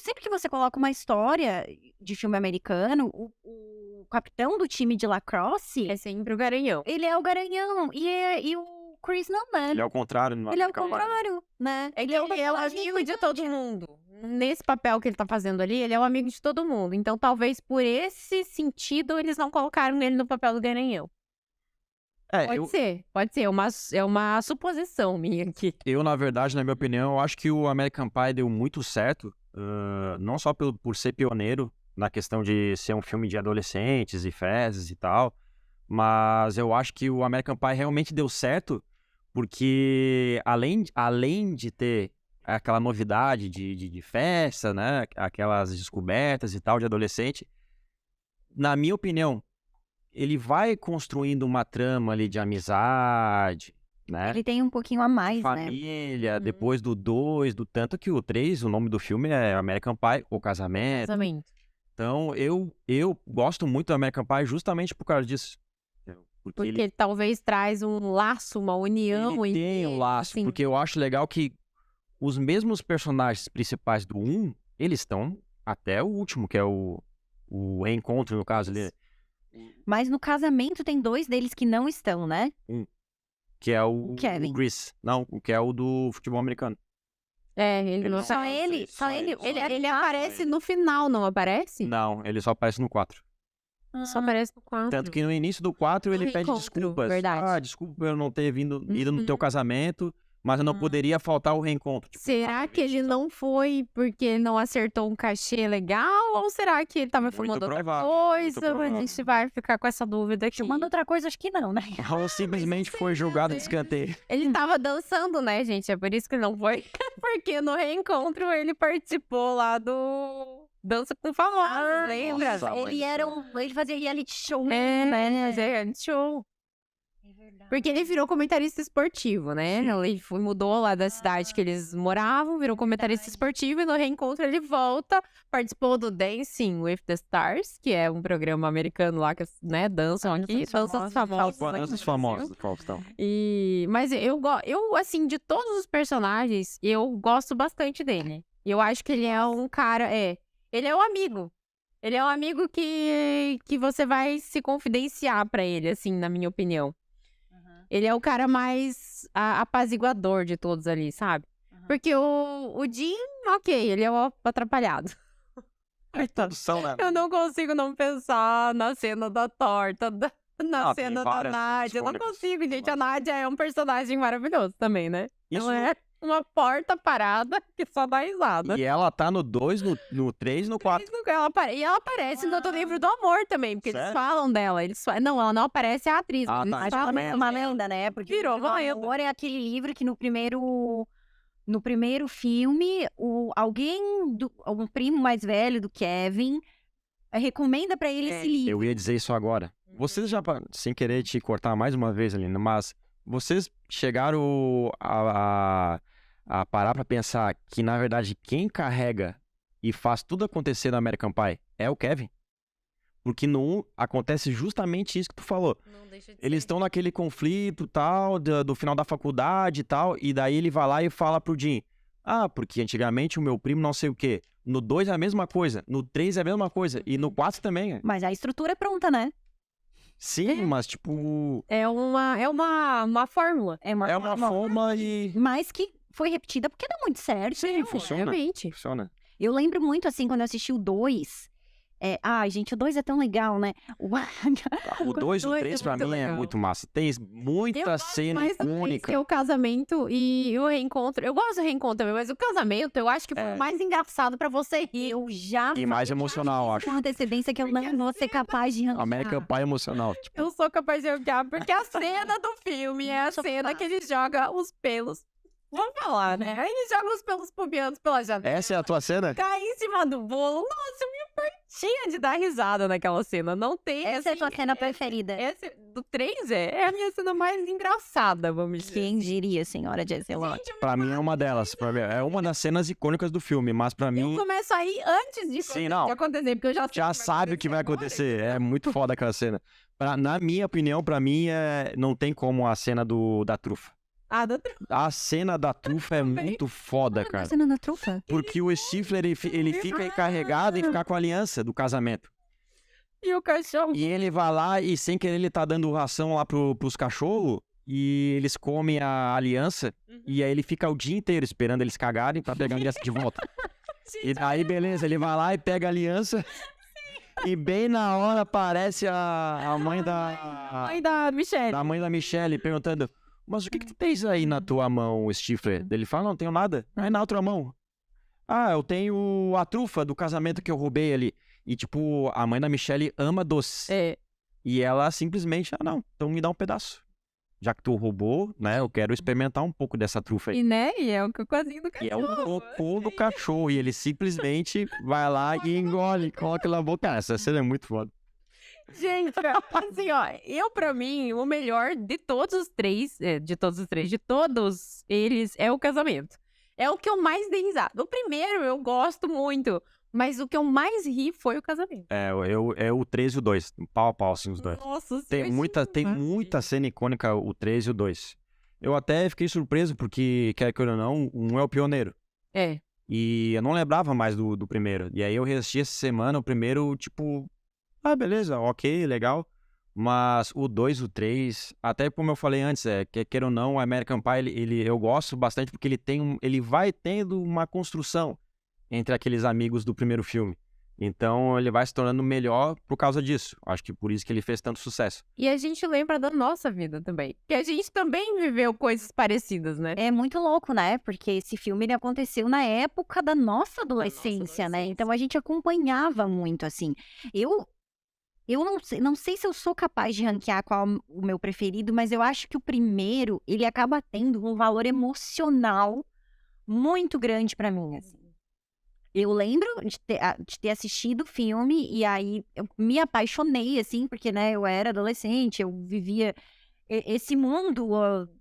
sempre que você coloca uma história de filme americano, o capitão do time de lacrosse, É sempre o Garanhão. ele é o garanhão. E o Chris não, né? Ele é o contrário. no Ele é o American Pie. contrário, né? Ele é o amigo de todo mundo. Nesse papel que ele tá fazendo ali, ele é o amigo de todo mundo. Então, talvez por esse sentido, eles não colocaram ele no papel do Garanhão. Pode ser. É uma suposição minha aqui. Eu, na verdade, na minha opinião, eu acho que o American Pie deu muito certo, não só por ser pioneiro na questão de ser um filme de adolescentes e fezes e tal, mas eu acho que o American Pie realmente deu certo porque, além de ter aquela novidade de festa, né, aquelas descobertas e tal de adolescente, na minha opinião, ele vai construindo uma trama ali de amizade, né? Ele tem um pouquinho a mais, né? Família, depois do 2, do tanto que o 3, o nome do filme é American Pie, O Casamento. Casamento. Então, eu gosto muito do American Pie justamente por causa disso. Porque Porque ele talvez traz um laço, uma união. ele tem um laço, assim. porque eu acho legal que os mesmos personagens principais do 1, eles estão até o último, que é o reencontro, no caso ali, Mas no casamento tem 2 deles que não estão, né? que é o Kevin. Chris. Não, o que é o do futebol americano. Ele não Só ele, Ele aparece no final, não aparece? Não, ele só aparece no 4. Só aparece no 4. Tanto que no início do 4 ele pede Reencontro, desculpas. verdade. Ah, desculpa por eu não ter ido no teu casamento, mas eu não poderia faltar o reencontro. Tipo, Será que ele não foi porque ele não acertou um cachê legal? Ou será que ele tava Muito filmando outra provável, muito coisa? A provável. gente vai ficar com essa dúvida aqui. Manda outra coisa, acho que não, né? ou simplesmente foi julgado de escanteio. Ele tava dançando, né, gente? É por isso que ele não foi. Porque no reencontro ele participou lá do Dança com Famosos, lembra? nossa. Ele fazia reality show. Reality show. Porque ele virou comentarista esportivo, né? Ele mudou lá da cidade que eles moravam, virou comentarista esportivo e no reencontro ele volta, participou do Dancing with the Stars, que é um programa americano lá que, né, dançam aqui, danças famosas. Danças famosas do Faustão. Mas eu, assim, de todos os personagens, eu gosto bastante dele. E eu acho que ele é um cara, ele é um amigo. Ele é um amigo que você vai se confidenciar pra ele, assim, na minha opinião. Ele é o cara mais apaziguador de todos ali, sabe? Porque o Jim, ok, ele é o atrapalhado. Tradução, né? Eu não consigo não pensar na cena da torta, na tem cena da várias Nádia. Eu não icônicas. consigo, gente. A Nádia é um personagem maravilhoso também, né? Isso- Ela é uma porta parada que só dá risada. E ela tá no 2, no 3 e no 4. E ela aparece no livro do amor também, porque eles Sério? falam dela. Não, ela não aparece, é a atriz. Ah, mas tá, eles então falam é É uma lenda, né? Porque Virou o livro do uma lenda. Amor é aquele livro que no primeiro filme, um primo mais velho do Kevin recomenda pra ele esse livro. Eu ia dizer isso agora. Vocês já, sem querer te cortar mais uma vez, Aline, mas vocês chegaram a parar pra pensar que, na verdade, quem carrega e faz tudo acontecer no American Pie é o Kevin? Porque no 1 acontece justamente isso que tu falou. Eles estão naquele conflito, tal, do final da faculdade e tal, e daí ele vai lá e fala pro Jim, porque antigamente o meu primo não sei o quê. No 2 é a mesma coisa, no 3 é a mesma coisa, e no 4 também. Mas a estrutura é pronta, né? Sim, mas tipo, É uma fórmula. é uma forma e... Mas que foi repetida porque deu muito certo. Sim, funciona. Realmente. Funciona. Eu lembro muito, assim, quando eu assisti o 2. Gente, o 2 é tão legal, né? O 2 e o dois 3 é pra muito mim é legal. muito massa. Tem Eu muita gosto cena mais do três, icônica. que é o casamento e o reencontro. Eu gosto do reencontro também, mas o casamento eu acho que foi o mais engraçado pra você rir. Eu já E mais emocional, acho. com antecedência que eu não vou ser capaz de American Pie emocional. Tipo, Eu sou capaz de odiar, porque a cena do filme é a cena que ele joga os pelos. Vamos falar, né? Aí ele joga os pelos pubianos pela janela. essa é a tua cena? Cai em cima do bolo. Nossa, eu me partia de dar risada naquela cena. Não tem. Essa é a assim, tua cena preferida. Essa do 3 é a minha cena mais engraçada, vamos dizer. Quem diria, senhora Jesselot? Pra mim é uma delas. Pra mim, é uma das cenas icônicas do filme, mas pra Eu mim começo a ir antes de Sim, não. acontecer, porque eu já sei já sabe o que vai acontecer. É muito foda aquela cena. Na minha opinião, pra mim, não tem como a cena da trufa. A cena da trufa é muito foda, cara. Cena da trufa? Porque o Stifler, ele fica encarregado em ficar com a aliança do casamento. E o cachorro. E ele vai lá e, sem querer, ele tá dando ração lá pros cachorros. E eles comem a aliança. E aí ele fica o dia inteiro esperando eles cagarem pra pegar a aliança de volta. E daí, beleza, ele vai lá e pega a aliança. E bem na hora aparece a mãe Mãe da Michelle. da mãe da Michelle perguntando: mas o que tu tens aí na tua mão, Stifler? Ele fala: não tenho nada. Aí na outra mão: eu tenho a trufa do casamento que eu roubei ali. E tipo, a mãe da Michelle ama doce. E ela simplesmente: não, então me dá um pedaço. Já que tu roubou, né, eu quero experimentar um pouco dessa trufa aí. E é o cocôzinho do cachorro. E é o cocô do cachorro. E ele simplesmente vai lá e engole, coloca na boca. Cara, essa cena é muito foda. Gente, assim, ó, pra mim, o melhor de todos os três, de todos eles, é o casamento. É o que eu mais dei risada. O primeiro eu gosto muito, mas o que eu mais ri foi o casamento. É o 3 e o 2. Pau a pau, assim, os dois. Nossa, Tem muita cena icônica, o 3 e o 2. Eu até fiquei surpreso, porque, quer queira ou não, um é o pioneiro. E eu não lembrava mais do primeiro. E aí eu reassisti essa semana, o primeiro, tipo... beleza, ok, legal. Mas o 2, o 3, até como eu falei antes, queira ou não, o American Pie, eu gosto bastante porque ele vai tendo uma construção entre aqueles amigos do primeiro filme. Então, ele vai se tornando melhor por causa disso. Acho que por isso que ele fez tanto sucesso. E a gente lembra da nossa vida também. Que a gente também viveu coisas parecidas, né? É muito louco, né? Porque esse filme ele aconteceu na época da nossa adolescência, né? Então a gente acompanhava muito, assim. Eu não sei se eu sou capaz de ranquear qual o meu preferido, mas eu acho que o primeiro, ele acaba tendo um valor emocional muito grande pra mim, assim. Eu lembro de ter assistido o filme e aí eu me apaixonei, assim, porque, né, eu era adolescente, eu vivia esse mundo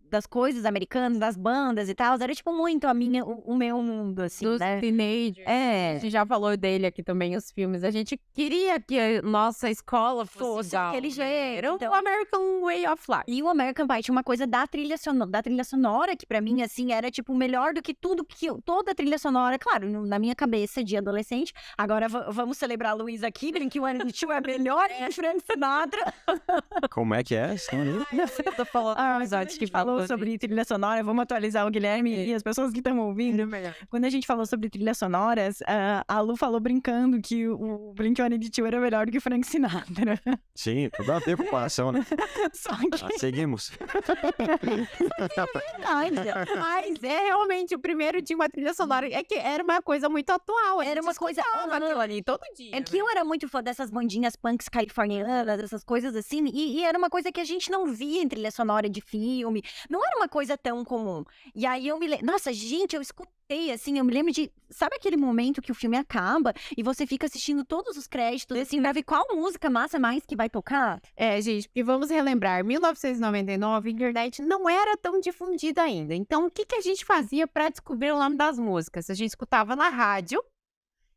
das coisas americanas, das bandas e tal, era, tipo, muito o meu mundo, assim, Dos né? teenagers. A gente já falou dele aqui também, os filmes. A gente queria que a nossa escola fosse aquele jeito. Era Então... o American Way of Life. E o American Pie tinha uma coisa da trilha sonora, que pra mim, assim, era, tipo, melhor do que tudo toda a trilha sonora, claro, na minha cabeça de adolescente. Agora, vamos celebrar a Luísa aqui, que o Anitta é melhor que Frank Sinatra. Como é que é? Eu tô falando episódio que falou sobre trilha sonora, vamos atualizar o Guilherme e as pessoas que estão ouvindo. Quando a gente falou sobre trilhas sonoras, a Lu falou brincando que o Blink-182 era melhor do que Frank Sinatra. Sim, tudo a ver com comparação, né? Só que... seguimos. Mas realmente, o primeiro tinha uma trilha sonora, é que era uma coisa muito atual. Era uma coisa... aquilo ali todo dia. É que eu era muito fã dessas bandinhas punks californianas, essas coisas assim, e era uma coisa que a gente não via em trilha sonora de filme, não era uma coisa tão comum. E aí eu me lembro, nossa, gente, eu escutei, assim, eu me lembro de, sabe aquele momento que o filme acaba e você fica assistindo todos os créditos, assim, pra ver qual música massa mais que vai tocar? Gente, porque vamos relembrar, 1999, a internet não era tão difundida ainda. Então, o que a gente fazia pra descobrir o nome das músicas? A gente escutava na rádio.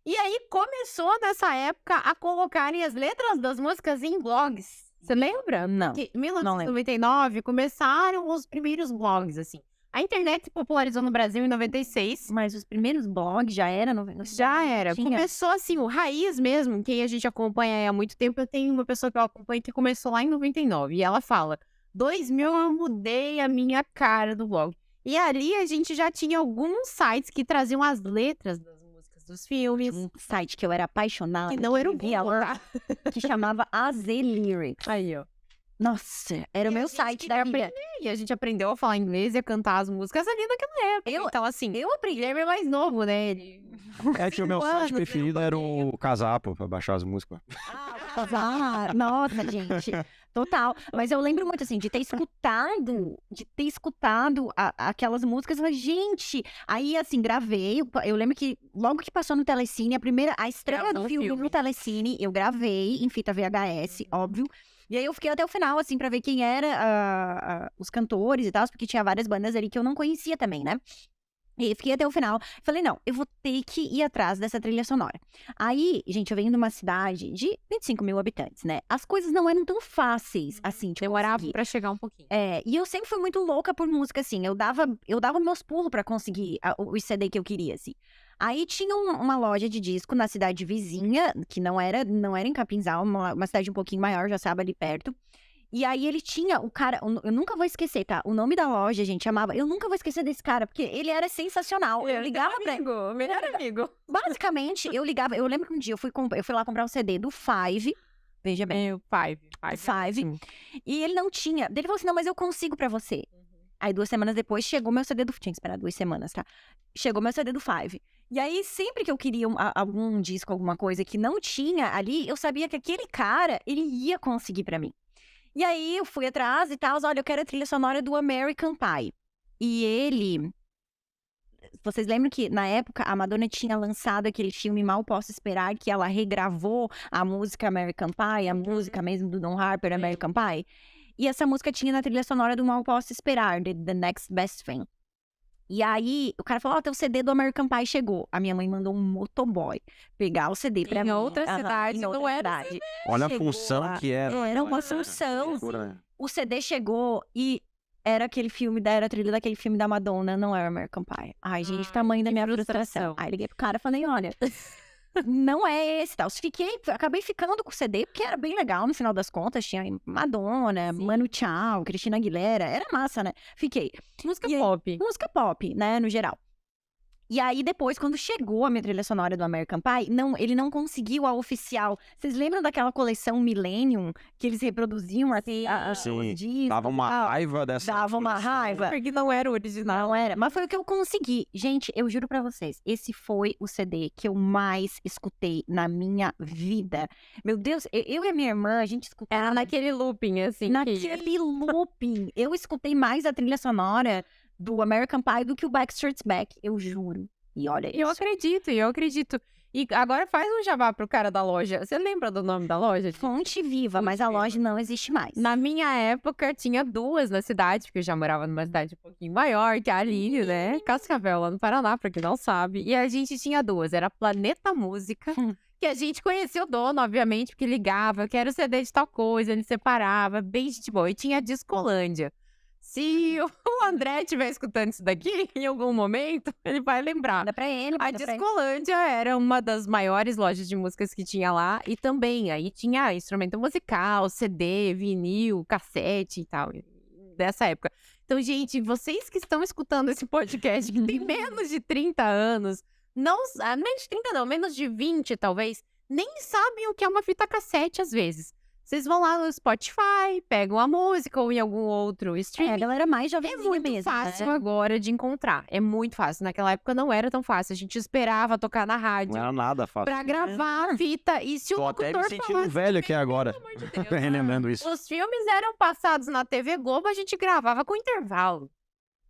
E aí começou nessa época a colocarem as letras das músicas em blogs. Você lembra? Não. Em 1999 começaram os primeiros blogs, assim. A internet se popularizou no Brasil em 96. Mas os primeiros blogs já era? Já era. Começou assim, o raiz mesmo, quem a gente acompanha há muito tempo. Eu tenho uma pessoa que eu acompanho que começou lá em 99. E ela fala, 2000 eu mudei a minha cara do blog. E ali a gente já tinha alguns sites que traziam as letras das músicas dos filmes. Um site que eu era apaixonada. Que não era o Google, que chamava AZ Lyrics. Aí, ó. Nossa, era o meu site da vida. E a gente aprendeu a falar inglês e a cantar as músicas ali naquela época. Então, assim, eu aprendi. Guilherme é mais novo, né? É que o meu site preferido era o Casapo, pra baixar as músicas. Nossa, gente. Total. Mas eu lembro muito, assim, de ter escutado aquelas músicas. Mas, gente, aí, assim, gravei. Eu lembro que logo que passou no Telecine, a estreia do filme no Telecine, eu gravei em fita VHS, óbvio. E aí eu fiquei até o final, assim, pra ver quem era os cantores e tal, porque tinha várias bandas ali que eu não conhecia também, né? E fiquei até o final. Falei, não, eu vou ter que ir atrás dessa trilha sonora. Aí, gente, eu venho de uma cidade de 25 mil habitantes, né? As coisas não eram tão fáceis, assim, de demorava pra chegar um pouquinho. E eu sempre fui muito louca por música, assim. Eu dava meus pulos pra conseguir o CD que eu queria, assim. Aí tinha uma loja de disco na cidade vizinha, que não era em Capinzal, uma cidade um pouquinho maior, já sabe, ali perto. E aí ele tinha o cara, eu nunca vou esquecer, tá? O nome da loja, gente, chamava, eu nunca vou esquecer desse cara, porque ele era sensacional. Eu ligava pra ele. Melhor amigo. Basicamente, eu lembro que um dia eu fui lá comprar um CD do Five, veja bem. O Five. E ele não tinha. Daí ele falou assim, não, mas eu consigo pra você. Aí 2 semanas depois chegou meu CD tinha que esperar 2 semanas, tá? Chegou meu CD do Five. E aí, sempre que eu queria algum disco, alguma coisa que não tinha ali, eu sabia que aquele cara, ele ia conseguir pra mim. E aí, eu fui atrás e tal, olha, eu quero a trilha sonora do American Pie. E ele... Vocês lembram que, na época, a Madonna tinha lançado aquele filme Mal Posso Esperar, que ela regravou a música American Pie, a música mesmo do Don Harper, American Pie? E essa música tinha na trilha sonora do Mal Posso Esperar, The Next Best Thing. E aí, o cara falou, teu CD do American Pie chegou. A minha mãe mandou um motoboy pegar o CD pra mim. Em outra cidade, não era cidade. Olha a função que era. Era uma função. O CD chegou e era aquele filme, era a trilha daquele filme da Madonna, não era American Pie. Ai, gente, tamanho da minha frustração. Aí liguei pro cara e falei, olha, não é esse, tal. Acabei ficando com o CD, porque era bem legal no final das contas. Tinha Madonna, Sim. Manu Chao, Cristina Aguilera. Era massa, né? Fiquei. Música E aí, pop. música pop, né, no geral. E aí, depois, quando chegou a minha trilha sonora do American Pie, ele não conseguiu a oficial. Vocês lembram daquela coleção Millennium, que eles reproduziam Sim, os discos? dava uma tal? raiva dessa. Dava uma coleção. raiva. Porque não era o original. Não era, mas foi o que eu consegui. Gente, eu juro pra vocês, esse foi o CD que eu mais escutei na minha vida. Meu Deus, eu e a minha irmã, a gente escutava Era naquele looping, assim. naquele looping. Eu escutei mais a trilha sonora do American Pie do que o Backstreet's Back, eu juro. E olha Eu isso. acredito. E agora faz um jabá pro cara da loja. Você lembra do nome da loja? Fonte Viva, mas a loja não existe mais. Na minha época, tinha 2 na cidade, porque eu já morava numa cidade um pouquinho maior, que é a Aline, né? Cascavel, lá no Paraná, pra quem não sabe. E a gente tinha 2, era Planeta Música, que a gente conhecia o dono, obviamente, porque ligava, eu quero CD de tal coisa, ele separava, bem gente boa. E tinha a Discolândia. Se o André estiver escutando isso daqui, em algum momento, ele vai lembrar. Manda pra ele, A manda pra ele. Discolândia era uma das maiores lojas de músicas que tinha lá. E também, aí tinha instrumento musical, CD, vinil, cassete e tal. Dessa época. Então, gente, vocês que estão escutando esse podcast, que tem menos de 30 anos, menos de 30 não, menos de 20 talvez, nem sabem o que é uma fita cassete às vezes. Vocês vão lá no Spotify, pegam a música ou em algum outro É, a streaming. galera mais É jovem muito mesmo, fácil né? agora de encontrar. É muito fácil. Naquela época não era tão fácil. A gente esperava tocar na rádio Não era nada fácil. pra gravar a fita. E se o Tô até me locutor sentindo falasse, velho aqui agora, pelo amor de Deus, relembrando isso. os filmes eram passados na TV Globo, a gente gravava com intervalo.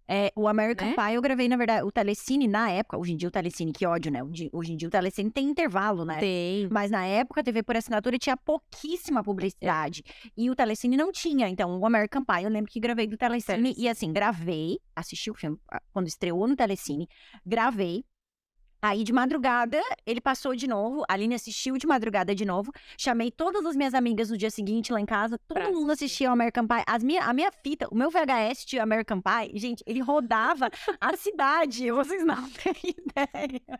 É, o American Né? Pie eu gravei, na verdade, o Telecine na época. Hoje em dia o Telecine, que ódio, né? Hoje em dia o Telecine tem intervalo, né? Tem. Mas na época a TV por assinatura tinha pouquíssima publicidade. E o Telecine não tinha. Então, o American Pie, eu lembro que gravei do Telecine. E assim, gravei, assisti o filme quando estreou no Telecine, gravei. Aí, de madrugada, ele passou de novo. A Aline assistiu de madrugada de novo. Chamei todas as minhas amigas no dia seguinte lá em casa. Todo Pra mundo assistia o American Pie. A minha fita, o meu VHS de American Pie, gente, ele rodava a cidade. Vocês não têm ideia.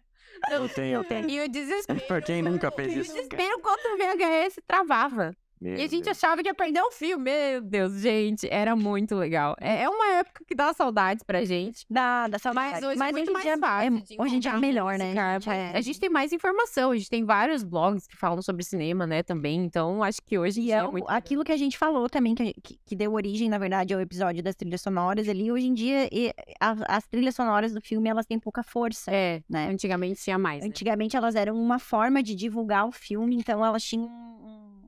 Eu tenho. E o desespero. Pra quem nunca fez E o isso. desespero quando o VHS travava. Meu E a gente Deus. achava que ia perder o filme. Meu Deus, gente, era muito legal. É uma época que dá saudades pra gente. Da Mas saudade. hoje é muito mais fácil de hoje em dia é encontrar melhor, né? música. Gente, é- A gente tem mais informação, a gente tem vários blogs que falam sobre cinema, né, também. Então, acho que hoje em E dia é é muito... aquilo que a gente falou também, que deu origem, na verdade, ao episódio das trilhas sonoras ali. Hoje em dia, as trilhas sonoras do filme, elas têm pouca força, É, né? antigamente tinha mais, né? Antigamente, elas eram uma forma de divulgar o filme, então elas tinham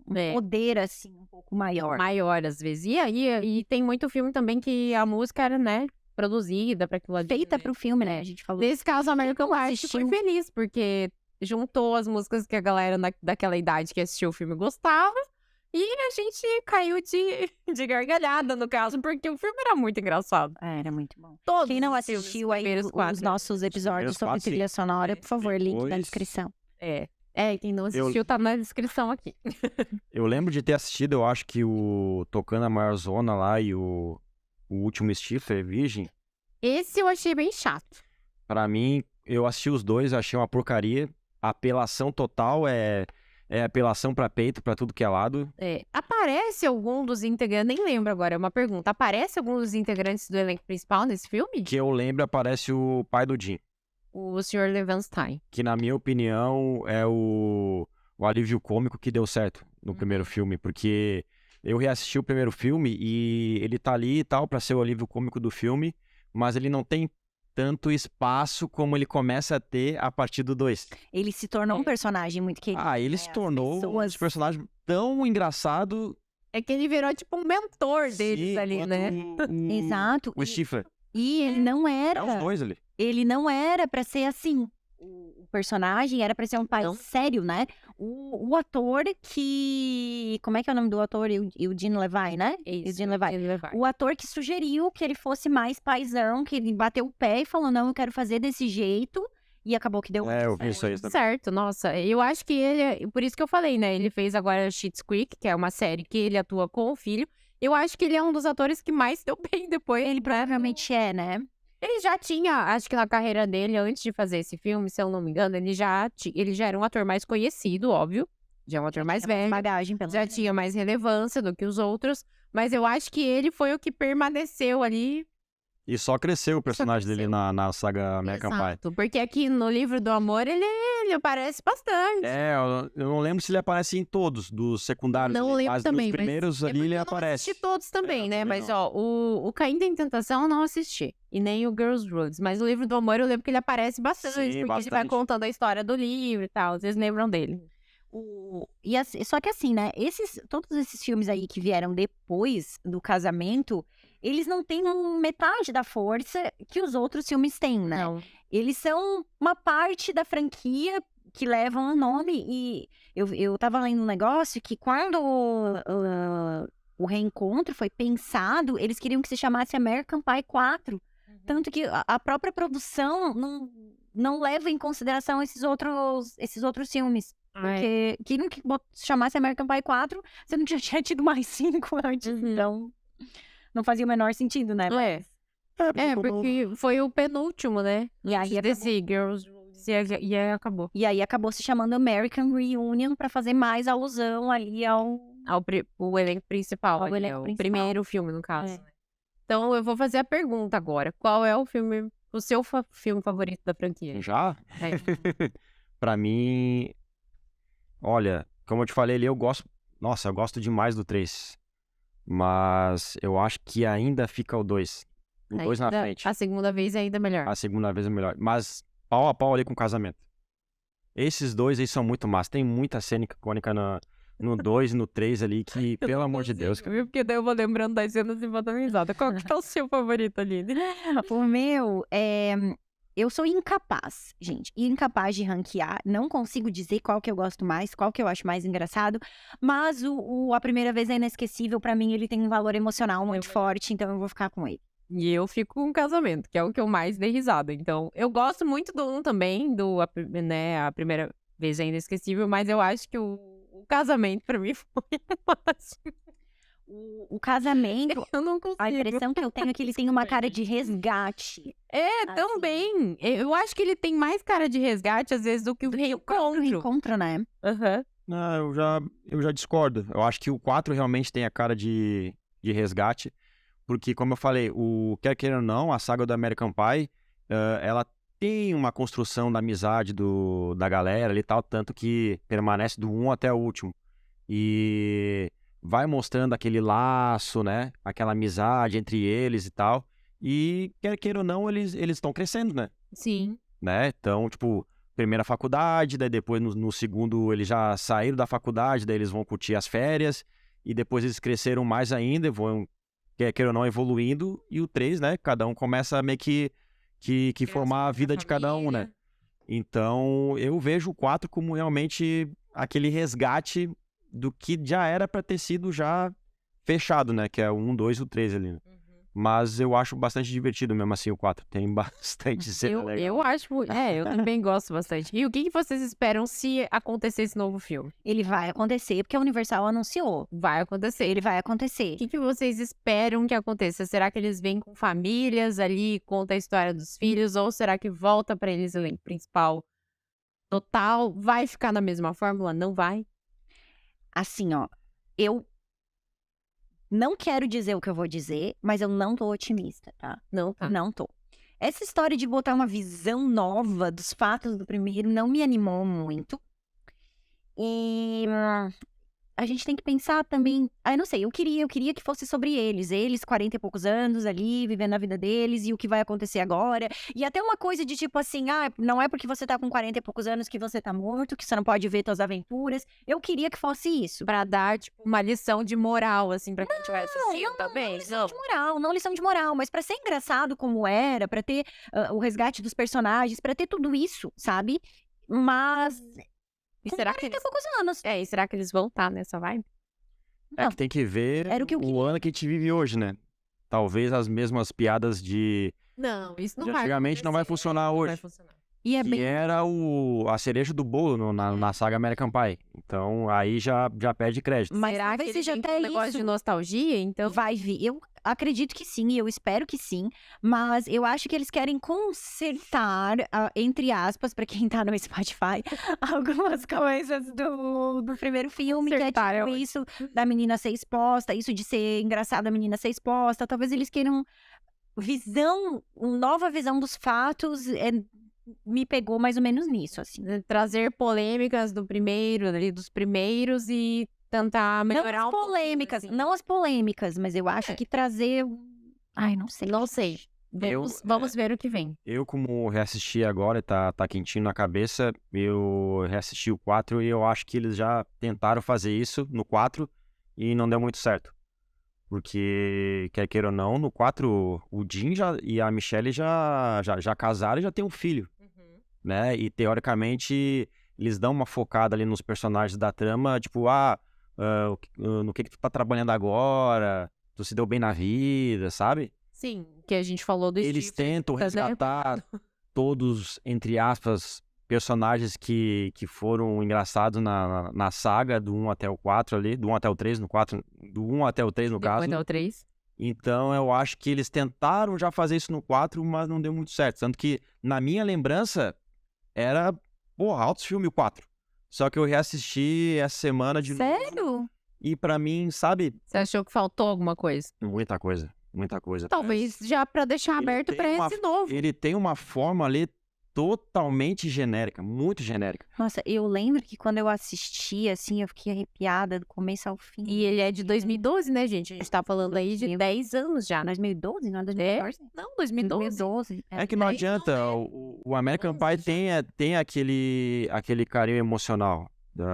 um É. poder, assim, um pouco maior. Maior, às vezes. E tem muito filme também que a música era, né, produzida pra aquilo ali. Feita né? pro filme, né? A gente falou. Nesse caso, a American não Pie foi assistiu? feliz, porque juntou as músicas que a galera daquela idade que assistiu o filme gostava. E a gente caiu de gargalhada, no caso, porque o filme era muito engraçado. Era muito bom. Todos Quem não os filmes, assistiu aí primeiros os 4. nossos episódios primeiros sobre 4, sim. trilha sonora, por favor, link na Depois- descrição. E quem não assistiu tá na descrição aqui. Eu lembro de ter assistido, eu acho que o Tocando a Maior Zona lá e o Último Stifler, Virgem. Esse eu achei bem chato. Pra mim, eu assisti os dois, achei uma porcaria. A apelação total é apelação pra peito, pra tudo que é lado. Aparece algum dos integrantes, nem lembro agora, é uma pergunta. Aparece algum dos integrantes do elenco principal nesse filme? Que eu lembro, aparece o pai do Jim. O Sr. Levenstein. Que, na minha opinião, é o alívio cômico que deu certo no primeiro filme. Porque eu reassisti o primeiro filme e ele tá ali e tal pra ser o alívio cômico do filme, mas ele não tem tanto espaço como ele começa a ter a partir do 2. Ele se tornou um personagem muito querido. Ele se as tornou pessoas- um personagem tão engraçado. É que ele virou tipo um mentor deles Sim, ali, quanto né? Exato. O Stifler. E ele não era. É os dois ali. Ele não era pra ser assim. O personagem era pra ser um pai Não. sério, né? O ator que. Como é que é o nome do ator? Eugene Levy, né? Eugene Levy. O ator que sugeriu que ele fosse mais paizão, que ele bateu o pé e falou: não, eu quero fazer desse jeito. E acabou que deu. Eu vi isso aí também. Certo, nossa, eu acho que ele, por isso que eu falei, né, ele fez agora Schitt's Creek, que é uma série que ele atua com o filho, eu acho que ele é um dos atores que mais deu bem depois. Ele provavelmente é, né? Ele ele já tinha, acho que na carreira dele, antes de fazer esse filme, se eu não me engano, ele já era um ator mais conhecido, óbvio. Já é um ator mais velho. Bagagem, Já tinha mais relevância do que os outros. Mas eu acho que ele foi o que permaneceu ali. E só cresceu o personagem dele cresceu. na saga American Pie. Exato, porque aqui no Livro do Amor ele aparece bastante. Eu não lembro se ele aparece em todos dos secundários. Não ali, lembro mas também, nos primeiros ali ele eu não aparece. assisti todos também, né? também Mas, não. ó, o Caindo em Tentação eu não assisti. E nem o Girls' Roots. Mas o Livro do Amor eu lembro que ele aparece bastante. Sim, porque ele vai bastante. contando a história do livro e tal. Vocês lembram dele? Só que assim, né? Todos esses filmes aí que vieram depois do casamento, eles não têm metade da força que os outros filmes têm, né? Não. Eles são uma parte da franquia que levam o nome. E eu tava lendo um negócio que quando o reencontro foi pensado, eles queriam que se chamasse American Pie 4. Tanto que a própria produção não leva em consideração esses outros filmes. Porque queriam que se chamasse American Pie 4, você não tinha tido mais 5 antes. Então, não fazia o menor sentido, né? Porque foi o penúltimo, né? E aí Desse Girls' Roots. E aí acabou. E aí acabou se chamando American Reunion pra fazer mais alusão ali O elenco principal. Ao elenco O principal. primeiro filme, no caso. É. Né? Então, eu vou fazer a pergunta agora. Qual é o seu filme favorito da franquia? Já? É. Pra mim, olha, como eu te falei ali, eu gosto demais do 3. Mas eu acho que ainda fica o 2. O 2 na frente. A segunda vez é ainda melhor. A segunda vez é melhor. Mas pau a pau ali com o casamento. Esses dois aí são muito massa. Tem muita cena icônica no 2 e no 3 ali que, pelo amor de Deus. Viu? Porque daí eu vou lembrando das cenas e vou dando risada. Qual que é o seu favorito, Aline? O meu é... Eu sou incapaz, gente. Incapaz de ranquear. Não consigo dizer qual que eu gosto mais, qual que eu acho mais engraçado. Mas A Primeira Vez é Inesquecível. Pra mim, ele tem um valor emocional muito forte. Então, eu vou ficar com ele. E eu fico com o casamento, que é o que eu mais dei risada. Então, eu gosto muito do 1 também, A Primeira Vez é Inesquecível. Mas eu acho que o casamento, pra mim, foi máximo. O casamento, Eu não consigo. a impressão que eu tenho é que ele tem uma cara de resgate. É, também. Eu acho que ele tem mais cara de resgate, às vezes, do que o O reencontro. reencontro, né? Aham. Não, eu já discordo. Eu acho que o 4 realmente tem a cara de resgate. Porque, como eu falei, quer queira ou não, a saga do American Pie, ela tem uma construção da amizade da galera ali e tal, tanto que permanece do 1 até o último. E vai mostrando aquele laço, né? Aquela amizade entre eles e tal. E, quer queira ou não, eles estão crescendo, né? Sim. Né? Então, tipo, primeira faculdade, daí depois no segundo eles já saíram da faculdade, daí eles vão curtir as férias, e depois eles cresceram mais ainda, vão, quer queira ou não, evoluindo, e o 3, né? Cada um começa meio que formar a vida de cada um, né? Então, eu vejo o 4 como realmente aquele resgate do que já era pra ter sido já fechado, né? Que é o 1, 2 e o 3 ali, né? Mas eu acho bastante divertido mesmo assim o 4. Tem bastante cena legal. Eu acho... eu também gosto bastante. E o que vocês esperam se acontecer esse novo filme? Ele vai acontecer, porque a Universal anunciou. Vai acontecer. Ele vai acontecer. O que vocês esperam que aconteça? Será que eles vêm com famílias ali, conta a história dos filhos? Ou será que volta pra eles o elenco principal total? Vai ficar na mesma fórmula? Não vai? Assim, ó, eu não quero dizer o que eu vou dizer, mas eu não tô otimista, tá? Não, tá. Não tô. Essa história de botar uma visão nova dos fatos do primeiro não me animou muito. E a gente tem que pensar também... eu não sei, eu queria que fosse sobre eles. Eles, 40 e poucos anos ali, vivendo a vida deles e o que vai acontecer agora. E até uma coisa de tipo assim, não é porque você tá com 40 e poucos anos que você tá morto, que você não pode ver suas aventuras. Eu queria que fosse isso. Pra dar, tipo, uma lição de moral, assim, pra quem estiver assistindo também. Não lição de moral, mas pra ser engraçado como era, pra ter o resgate dos personagens, pra ter tudo isso, sabe? Mas... E será que eles... poucos anos. E será que eles vão estar nessa vibe? É que tem que ver o ano que a gente vive hoje, né? Talvez as mesmas piadas Não, isso não de vai antigamente não vai funcionar hoje. Vai funcionar. E é que bem... era a cereja do bolo na saga American Pie. Então, aí já perde crédito. Mas Será talvez que seja ele tem até um negócio isso. de nostalgia, então? Vai vir. Eu acredito que sim, eu espero que sim. Mas eu acho que eles querem consertar, entre aspas, pra quem tá no Spotify, algumas coisas do primeiro filme. Consertar, que é é tipo ótimo. isso da menina ser exposta, isso de ser engraçado a menina ser exposta. Talvez eles queiram nova visão dos fatos. Me pegou mais ou menos nisso, assim. Trazer polêmicas dos primeiros e tentar melhorar Não um as pouquinho, polêmicas, assim. não as polêmicas, mas eu acho que trazer. Ai, não sei. Não sei. Vamos ver o que vem. Eu, como reassisti agora, tá quentinho na cabeça, eu reassisti o 4 e eu acho que eles já tentaram fazer isso no 4 e não deu muito certo. Porque, quer queira ou não, no 4 o Jim e a Michelle já casaram e já tem um filho, né? E, teoricamente, eles dão uma focada ali nos personagens da trama, tipo, no que tu tá trabalhando agora, tu se deu bem na vida, sabe? Sim, que a gente falou do Eles Steve, tentam né? resgatar todos, entre aspas, personagens que foram engraçados na saga, do 1 até o 4 ali, do 1 até o 3, no 4, do 1 até o 3 no caso. Depois é o 3. Então eu acho que eles tentaram já fazer isso no 4, mas não deu muito certo. Tanto que, na minha lembrança, era, altos filme o 4. Só que eu reassisti essa semana de novo. Sério? E pra mim, sabe, Você achou que faltou alguma coisa? muita coisa. Talvez já pra deixar Ele aberto tem pra uma- esse novo. Ele tem uma forma ali totalmente genérica, muito genérica. Nossa, eu lembro que quando eu assisti, assim, eu fiquei arrepiada do começo ao fim. E ele é de 2012, né, gente? A gente tá falando aí de 10 anos já. 2012, não é 2014? Não, 2012. 2012. É que não Aí adianta, o American Pie tem aquele carinho emocional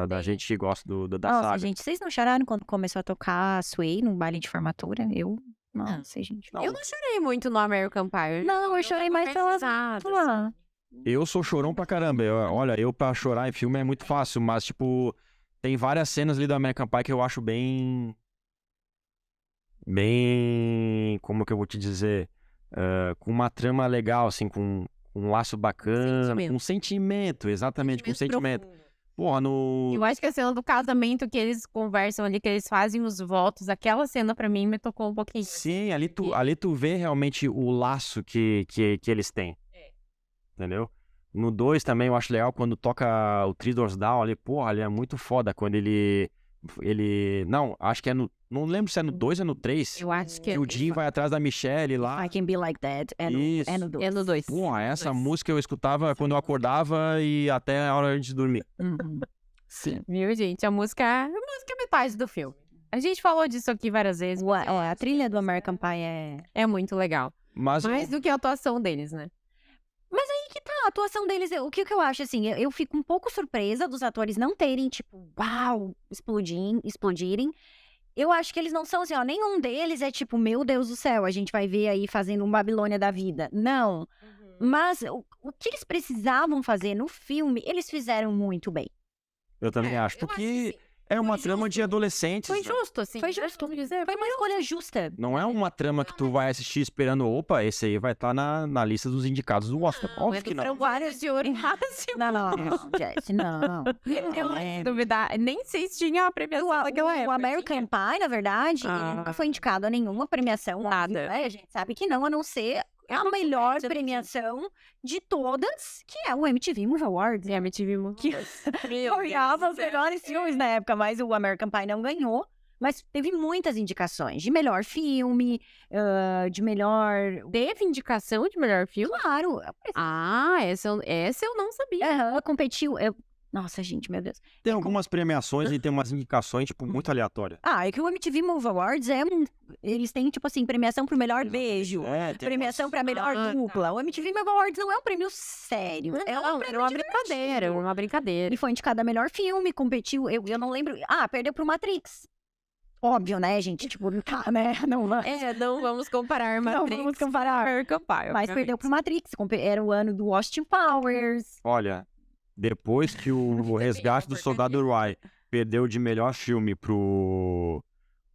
da gente que gosta da Nossa, saga. gente, vocês não choraram quando começou a tocar Sway no baile de formatura? Eu não sei, gente. Não, Eu não chorei muito no American Pie. Não, eu chorei mais pelas... pelas... eu sou chorão pra caramba. Olha, eu pra chorar em filme é muito fácil, mas, tipo, tem várias cenas ali do American Pie que eu acho bem, como que eu vou te dizer, com uma trama legal, assim, com um laço bacana, Sentimento. com sentimento, exatamente, com sentimento. profundo. Porra, Eu acho que a cena do casamento que eles conversam ali, que eles fazem os votos, aquela cena pra mim me tocou um pouquinho. Sim, ali tu vê realmente o laço que eles têm. Entendeu? No 2 também eu acho legal quando toca o Three Doors Down ali, porra, ali é muito foda quando ele... Não, acho que é no... Não lembro se é no 2 ou no 3. Eu acho que Que o Jim vai atrás da Michelle lá. I Can Be Like That. É no, Isso. é no 2. é no 2. Porra, essa música eu escutava quando eu acordava e até a hora de dormir. Uhum. Sim. Viu, gente? A música é metade do filme. A gente falou disso aqui várias vezes. A trilha do American Pie É muito legal. Mas Mais do que a atuação deles, né? que tá, a atuação deles, o que eu acho, assim, eu fico um pouco surpresa dos atores não terem, tipo, uau, explodirem. Eu acho que eles não são assim, ó, nenhum deles é tipo, meu Deus do céu, a gente vai ver aí fazendo um Babilônia da vida. Não. Mas o que eles precisavam fazer no filme, eles fizeram muito bem. eu também acho, porque é uma trama de adolescentes. Foi né? justo, assim. Foi justo. Foi uma escolha justa. Não é uma trama que tu vai assistir esperando, opa, esse aí vai estar na lista dos indicados do Oscar. Óbvio que não. Vários de ouro máximo. Não, Jess, não. Eu duvidar. Nem sei se tinha a premiação naquela época. O American Pie, na verdade, ele nunca foi indicado a nenhuma premiação. Nada. Óbvio, né? A gente sabe que não, a não ser a melhor premiação de todas, que é o MTV Movie Awards. E a MTV que Ganhava os melhores filmes na época, mas o American Pie não ganhou. Mas teve muitas indicações de melhor filme, de melhor... Teve indicação de melhor filme? Claro. Ah, essa eu não sabia. Competiu... Nossa, gente, meu Deus. Tem algumas premiações e tem umas indicações, tipo, muito aleatórias. É que o MTV Movie Awards eles têm, tipo assim, premiação pro melhor beijo. Tem Premiação pra melhor Ah, tá. dupla. O MTV Movie Awards não é um prêmio sério. É um Não, prêmio era uma divertido. brincadeira, era uma brincadeira. Ele foi indicado a melhor filme, competiu. Eu não lembro. Perdeu pro Matrix. Óbvio, né, gente? Tipo, tá, né? Não vai. Não vamos comparar Não Matrix vamos comparar. American Pie, Mas obviamente. perdeu pro Matrix. Era o ano do Austin Powers. Olha, depois que o Resgate do Soldado Ryan perdeu de melhor filme pro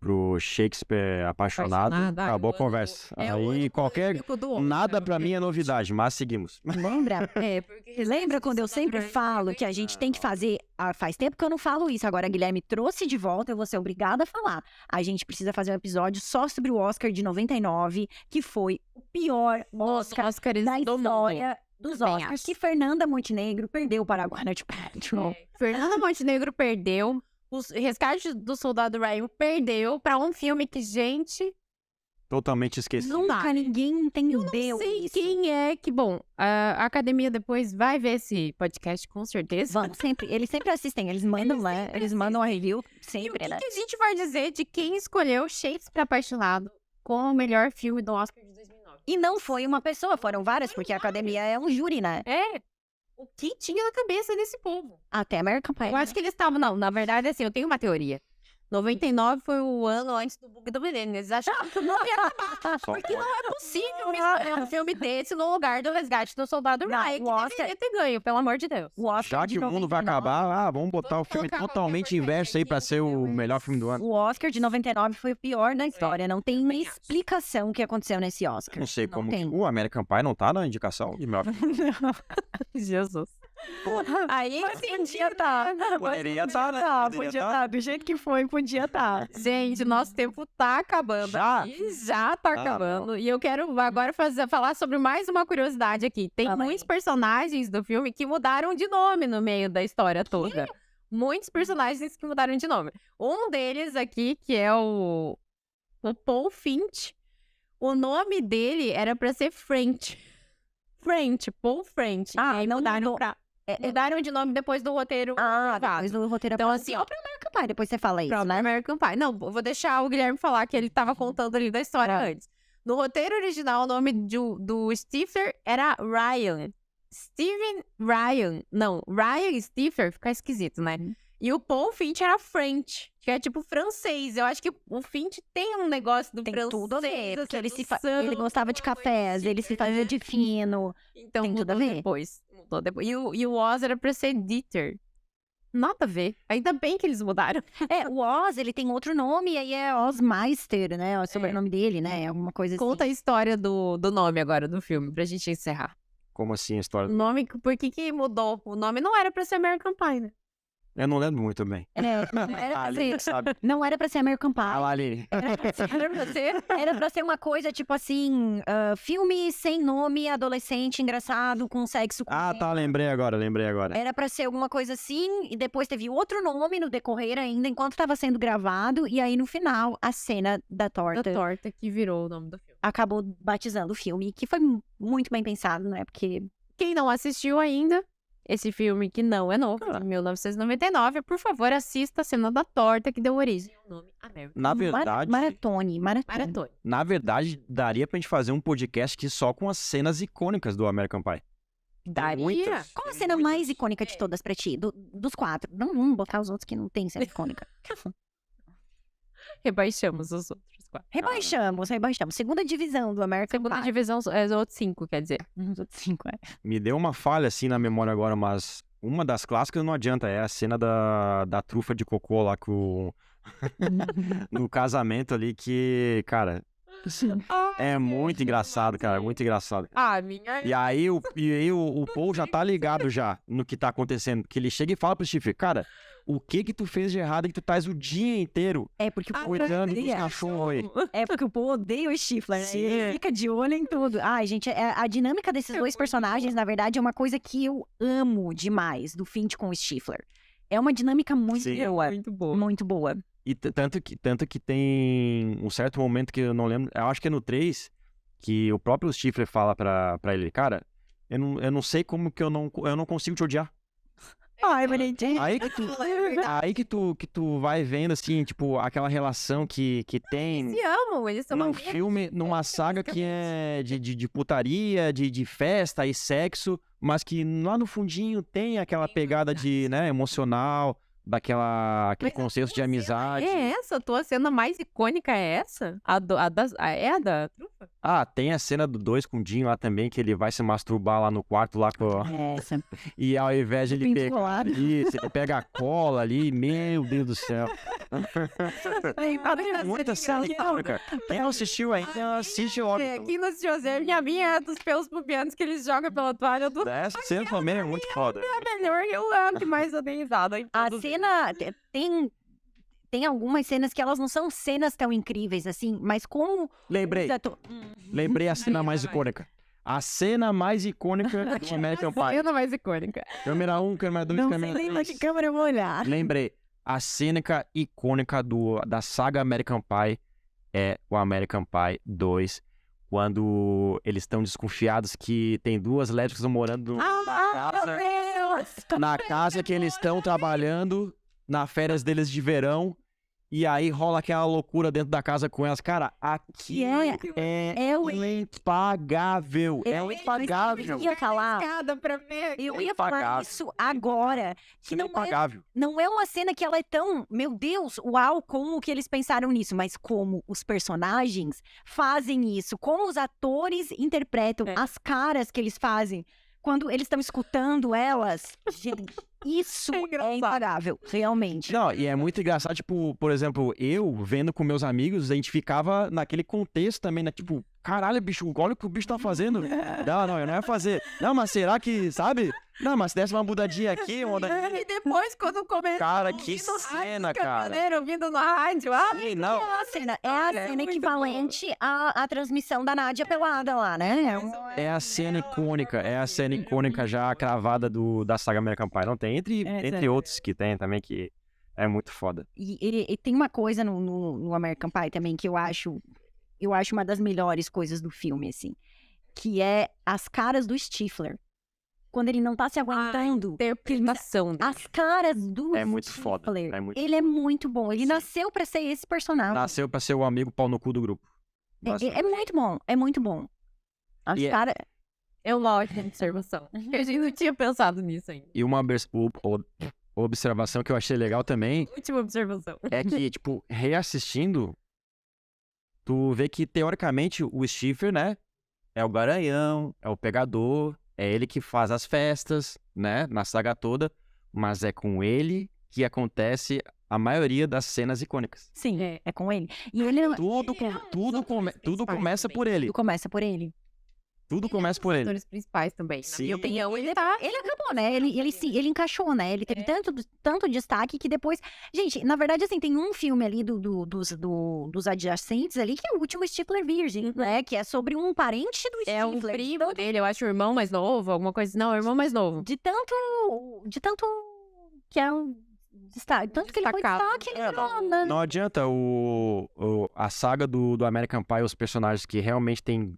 pro Shakespeare apaixonado, Apaixonado, acabou a o- conversa. é o Aí ano qualquer... polêmico do Oscar, Nada pra né? mim é novidade, mas seguimos. Lembra? Porque Lembra quando eu sempre falo que a gente tem que fazer... faz tempo que eu não falo isso, agora a Guilherme trouxe de volta, eu vou ser obrigada a falar. A gente precisa fazer um episódio só sobre o Oscar de 99, que foi o pior Oscar Oscars da do mundo. história dos Também Oscars, acho. que Fernanda Montenegro perdeu para a Gwyneth Paltrow. Fernanda Montenegro perdeu. O Resgate do Soldado Ryan perdeu pra um filme que, gente, Totalmente esquecido. Nunca ninguém entendeu não sei isso. quem é que... Bom, a academia depois vai ver esse podcast, com certeza. Vamos, sempre. Eles sempre assistem, eles mandam lá, eles mandam a review, E o sempre, que, né? que a gente vai dizer de quem escolheu Shakespeare Apaixonado como o melhor filme do Oscar de 2009? E não foi uma pessoa, foram várias, porque a academia é um júri, né? É, o que tinha na cabeça desse povo? Até American Pie. Eu acho que eles estavam... Não, na verdade, assim, eu tenho uma teoria. 99 foi o ano antes do bug do milênio. Eles acharam que não ia acabar. Só Porque pode. não é possível um filme desse no lugar do Resgate do Soldado Não, Ryan, que o Oscar- deveria ter ganho, pelo amor de Deus. O Oscar Já de que o mundo vai 99 acabar, vamos botar o Vamos filme colocar totalmente qualquer inverso aí pra ser o porcaria, melhor filme do ano. O Oscar de 99 foi o pior da história. Não tem uma também acho. explicação o que aconteceu nesse Oscar. Não sei Não como tem. que o American Pie não tá na indicação de melhor filme. Jesus. Aí, Podia estar. Poderia estar, né? Poderia Podia tá. estar. Do jeito que foi, podia estar. gente, nosso tempo tá acabando. Já? aqui, já tá Ah, acabando. E eu quero agora falar sobre mais uma curiosidade aqui. Tem Fala aí. muitos personagens do filme que mudaram de nome no meio da história toda. Muitos personagens que mudaram de nome. Um deles aqui, que é o Paul Finch, o nome dele era pra ser French. Paul French. Ah, e aí não mudaram mudou. pra... Mudaram de nome depois do roteiro. Ah, gravado. depois do roteiro. Então, assim, ó, ó, pra American Pie, depois você fala isso, Pra né? American Pie. Não, eu vou deixar o Guilherme falar que ele tava contando ali da história Ah. antes. No roteiro original, o nome do Stifler era Ryan. Steven Ryan. Não, Ryan Stifler fica esquisito, né? E o Paul Finch era French, que é tipo francês. Eu acho que o Finch tem um negócio do Tem francês. tudo a ver, porque assim, ele, do ele gostava de sangue, cafés, ele se fazia de fino. Então tem tudo a mudou ver. depois. Mudou depois. E o Oz era pra ser Dieter. Nada a ver. Ainda bem que eles mudaram. É, o Oz, ele tem outro nome, e aí é Ozmeister, né? É o sobrenome dele, né? É alguma coisa assim. Conta a história do nome agora do filme, pra gente encerrar. Como assim a O história? nome, por que que mudou? O nome não era pra ser American Pie, né? Eu não lembro muito bem. Era A pra Aline ser, sabe. não era pra ser American Pie. Ah lá, Aline. Era pra ser, Era pra ser... era pra ser uma coisa tipo assim: filme sem nome, adolescente, engraçado, com sexo. Ah, tá, lembrei agora. Era pra ser alguma coisa assim, e depois teve outro nome no decorrer ainda, enquanto tava sendo gravado, e aí no final, a cena da Da torta torta que virou o nome do filme. acabou batizando o filme, que foi muito bem pensado, né? Porque Quem não assistiu ainda, esse filme que não é novo, de 1999, por favor, assista a cena da torta que deu origem ao nome American Na verdade, maratone. Maratona. na verdade, daria pra gente fazer um podcast aqui só com as cenas icônicas do American Pie. Daria. Muitas. Qual a cena mais icônica de todas pra ti? Dos quatro. Não vamos botar os outros que não tem cena icônica. Rebaixamos os outros quatro. Rebaixamos. Segunda divisão do American Segunda Pie. divisão, é os outros 5, quer dizer. Os outros cinco, é. Me deu uma falha assim na memória agora, mas uma das clássicas não adianta. É a cena da trufa de cocô lá com no casamento ali que, cara, é muito engraçado, cara. Muito engraçado. Ah, minha... E aí o Paul já tá ligado já no que tá acontecendo. Que ele chega e fala pro Steve, cara, o que tu fez de errado que tu tais o dia inteiro É porque o Paul cuidando dos odeia. cachorros aí? É porque o Paul odeia o Stifler, né? Sim. Ele fica de olho em tudo. Ai, gente, a dinâmica desses dois personagens, na verdade, é uma coisa que eu amo demais, do Finch com o Stifler. É uma dinâmica muito Sim. boa. Muito bom. Muito boa. E tanto que tem um certo momento que eu não lembro, eu acho que é no 3, que o próprio Stifler fala pra ele, cara, eu não sei como que eu não consigo te odiar. Ai, bonitinho. Aí que tu vai vendo, assim, tipo, aquela relação que tem Se amam, eles são num amigos. filme, numa saga que é de putaria, de festa e sexo, mas que lá no fundinho tem aquela pegada de, né, emocional, aquele conceito de amizade. É essa? A tua cena mais icônica é essa? É a da trufa? Ah, tem a cena do 2 com o Jim lá também, que ele vai se masturbar lá no quarto lá com... Essa. E ao invés de ele Pinto pegar colado. isso, ele pega a cola ali, meu Deus do céu. Muita cena icônica. Quem não assistiu ainda, assiste logo. Quem não assistiu a série, minha é dos pelos pubianos que eles jogam pela toalha do Essa cena também é muito foda. melhor. Eu amo que mais eu dei risada. A cena tem algumas cenas que elas não são cenas tão incríveis assim, mas como Lembrei a cena mais icônica. A cena mais icônica do American Pie. Cena mais icônica. Câmera 1, câmera 2, não câmera sei nem 3. que câmera eu vou olhar. Lembrei. A cena icônica da saga American Pie é o American Pie 2, quando eles estão desconfiados que tem duas lésbicas morando na casa que eles estão trabalhando, nas férias deles de verão, e aí rola aquela loucura dentro da casa com elas. Cara, aqui é impagável. É impagável. Eu ia falar, Pra ver. eu ia falar isso agora, que É não impagável. não é uma cena que ela é tão, meu Deus, uau, como que eles pensaram nisso, mas como os personagens fazem isso, como os atores interpretam, as caras que eles fazem quando eles estão escutando elas. Gente, isso é impagável, realmente. Não, e é muito engraçado, tipo, por exemplo, eu vendo com meus amigos, a gente ficava naquele contexto também, né? Tipo, caralho, bicho, olha o que o bicho tá fazendo. Não, eu não ia fazer. Não, mas será que, sabe? Não, mas se desse uma mudadinha aqui, uma E depois, quando começou... Cara, que cena, cara. Ouvindo na rádio. Sim, não. É a cena muito equivalente à transmissão da Nádia pelada lá, né? É a cena icônica já cravada da saga American Pie. Não tem, entre outros que tem também, que é muito foda. E tem uma coisa no American Pie também que eu acho uma das melhores coisas do filme, assim, que é as caras do Stifler. Quando ele não tá se aguentando. Interpretação. As caras do É muito foda. Stifler. É muito Ele é muito bom. Ele nasceu pra ser esse personagem. Nasceu pra ser o amigo pau no cu do grupo. É muito bom. É muito bom. As caras. É uma ótima observação. A gente não tinha pensado nisso ainda. E uma observação que eu achei legal também Última observação. é que, tipo, reassistindo, tu vê que, teoricamente, o Stifler, né, é o garanhão, é o pegador, é ele que faz as festas, né, na saga toda, mas é com ele que acontece a maioria das cenas icônicas. Sim, é com ele. E ele Tudo começa por ele. Tudo começa por ele. Tudo começa por ele. Os atores principais também. Sim. Na minha opinião, ele tá... Ele acabou, né? Ele encaixou, né? Ele teve tanto destaque que depois... Gente, na verdade, assim, tem um filme ali dos adjacentes ali, que é o último Stifler Virgem, né? Que é sobre um parente do Stifler. É um primo dele, eu acho o irmão mais novo, alguma coisa. Não, é o irmão mais novo. De tanto que é um destaque. Tanto que ele foi Destacado. destaque, ele virou, né? Não adianta a saga do American Pie, os personagens que realmente tem